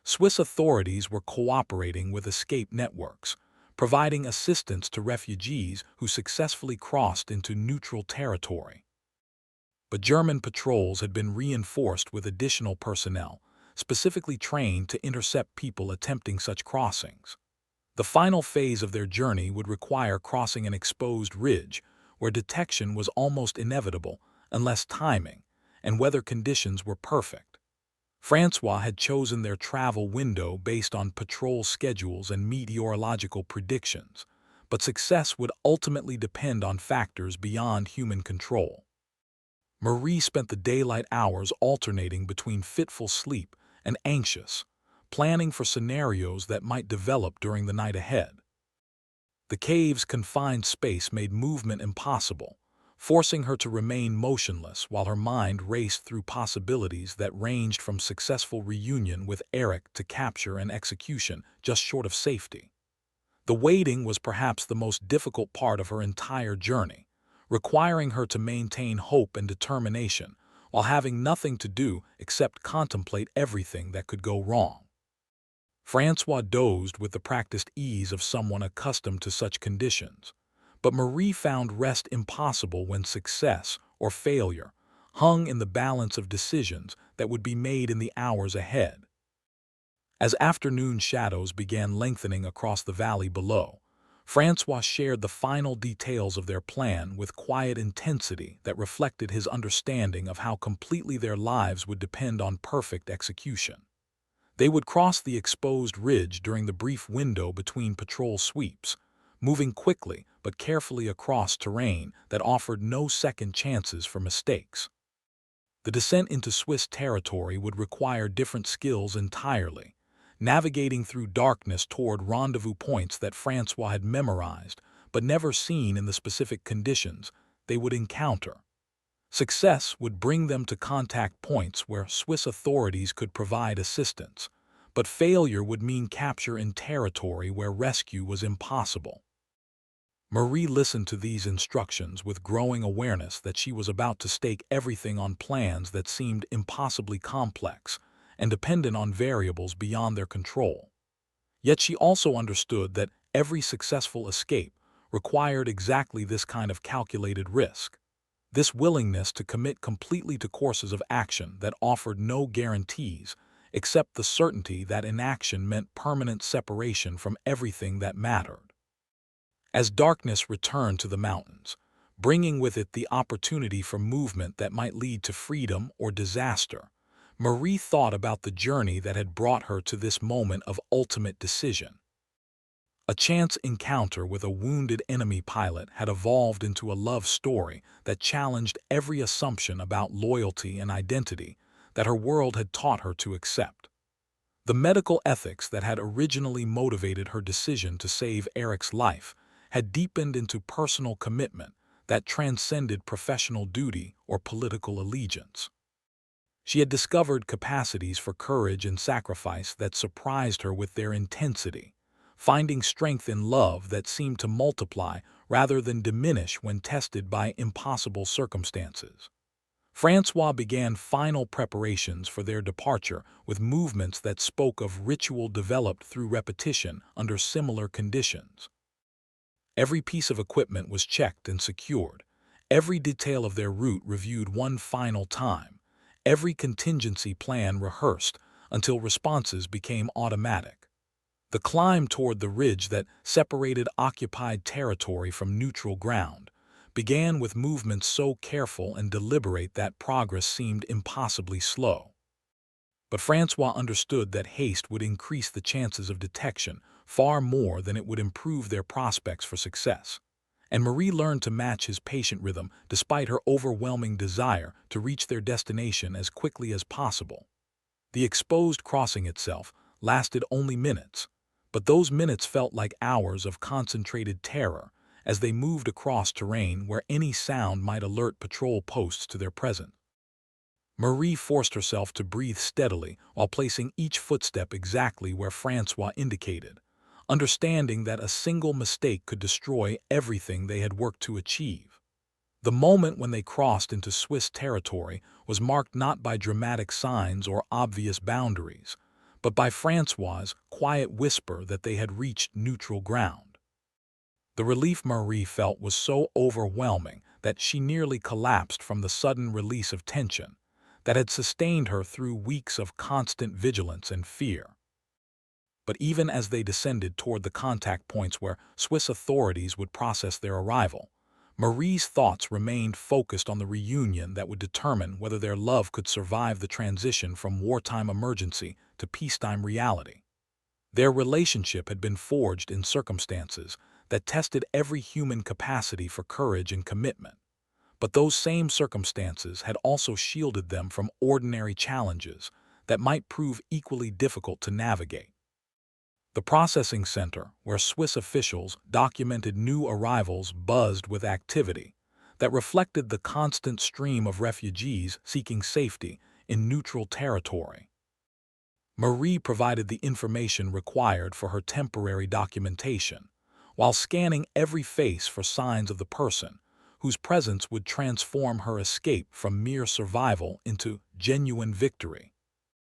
Swiss authorities were cooperating with escape networks, providing assistance to refugees who successfully crossed into neutral territory. But German patrols had been reinforced with additional personnel, specifically trained to intercept people attempting such crossings. The final phase of their journey would require crossing an exposed ridge, where detection was almost inevitable unless timing and weather conditions were perfect. Francois had chosen their travel window based on patrol schedules and meteorological predictions, but success would ultimately depend on factors beyond human control. Marie spent the daylight hours alternating between fitful sleep and anxious, planning for scenarios that might develop during the night ahead. The cave's confined space made movement impossible, forcing her to remain motionless while her mind raced through possibilities that ranged from successful reunion with Eric to capture and execution just short of safety. The waiting was perhaps the most difficult part of her entire journey, requiring her to maintain hope and determination while having nothing to do except contemplate everything that could go wrong. Francois dozed with the practiced ease of someone accustomed to such conditions, but Marie found rest impossible when success or failure hung in the balance of decisions that would be made in the hours ahead. As afternoon shadows began lengthening across the valley below, Francois shared the final details of their plan with quiet intensity that reflected his understanding of how completely their lives would depend on perfect execution. They would cross the exposed ridge during the brief window between patrol sweeps, moving quickly but carefully across terrain that offered no second chances for mistakes. The descent into Swiss territory would require different skills entirely, navigating through darkness toward rendezvous points that Francois had memorized but never seen in the specific conditions they would encounter. Success would bring them to contact points where Swiss authorities could provide assistance, but failure would mean capture in territory where rescue was impossible. Marie listened to these instructions with growing awareness that she was about to stake everything on plans that seemed impossibly complex and dependent on variables beyond their control. Yet she also understood that every successful escape required exactly this kind of calculated risk. This willingness to commit completely to courses of action that offered no guarantees except the certainty that inaction meant permanent separation from everything that mattered. As darkness returned to the mountains, bringing with it the opportunity for movement that might lead to freedom or disaster, Marie thought about the journey that had brought her to this moment of ultimate decision. A chance encounter with a wounded enemy pilot had evolved into a love story that challenged every assumption about loyalty and identity that her world had taught her to accept. The medical ethics that had originally motivated her decision to save Eric's life had deepened into personal commitment that transcended professional duty or political allegiance. She had discovered capacities for courage and sacrifice that surprised her with their intensity, finding strength in love that seemed to multiply rather than diminish when tested by impossible circumstances. Francois began final preparations for their departure with movements that spoke of ritual developed through repetition under similar conditions. Every piece of equipment was checked and secured, every detail of their route reviewed one final time, every contingency plan rehearsed until responses became automatic. The climb toward the ridge that separated occupied territory from neutral ground began with movements so careful and deliberate that progress seemed impossibly slow. But Francois understood that haste would increase the chances of detection far more than it would improve their prospects for success, and Marie learned to match his patient rhythm despite her overwhelming desire to reach their destination as quickly as possible. The exposed crossing itself lasted only minutes, but those minutes felt like hours of concentrated terror as they moved across terrain where any sound might alert patrol posts to their presence. Marie forced herself to breathe steadily while placing each footstep exactly where Francois indicated, understanding that a single mistake could destroy everything they had worked to achieve. The moment when they crossed into Swiss territory was marked not by dramatic signs or obvious boundaries, but by Francois's quiet whisper that they had reached neutral ground. The relief Marie felt was so overwhelming that she nearly collapsed from the sudden release of tension that had sustained her through weeks of constant vigilance and fear. But even as they descended toward the contact points where Swiss authorities would process their arrival, Marie's thoughts remained focused on the reunion that would determine whether their love could survive the transition from wartime emergency to peacetime reality. Their relationship had been forged in circumstances that tested every human capacity for courage and commitment, but those same circumstances had also shielded them from ordinary challenges that might prove equally difficult to navigate. The processing center, where Swiss officials documented new arrivals, buzzed with activity that reflected the constant stream of refugees seeking safety in neutral territory. Marie provided the information required for her temporary documentation, while scanning every face for signs of the person whose presence would transform her escape from mere survival into genuine victory.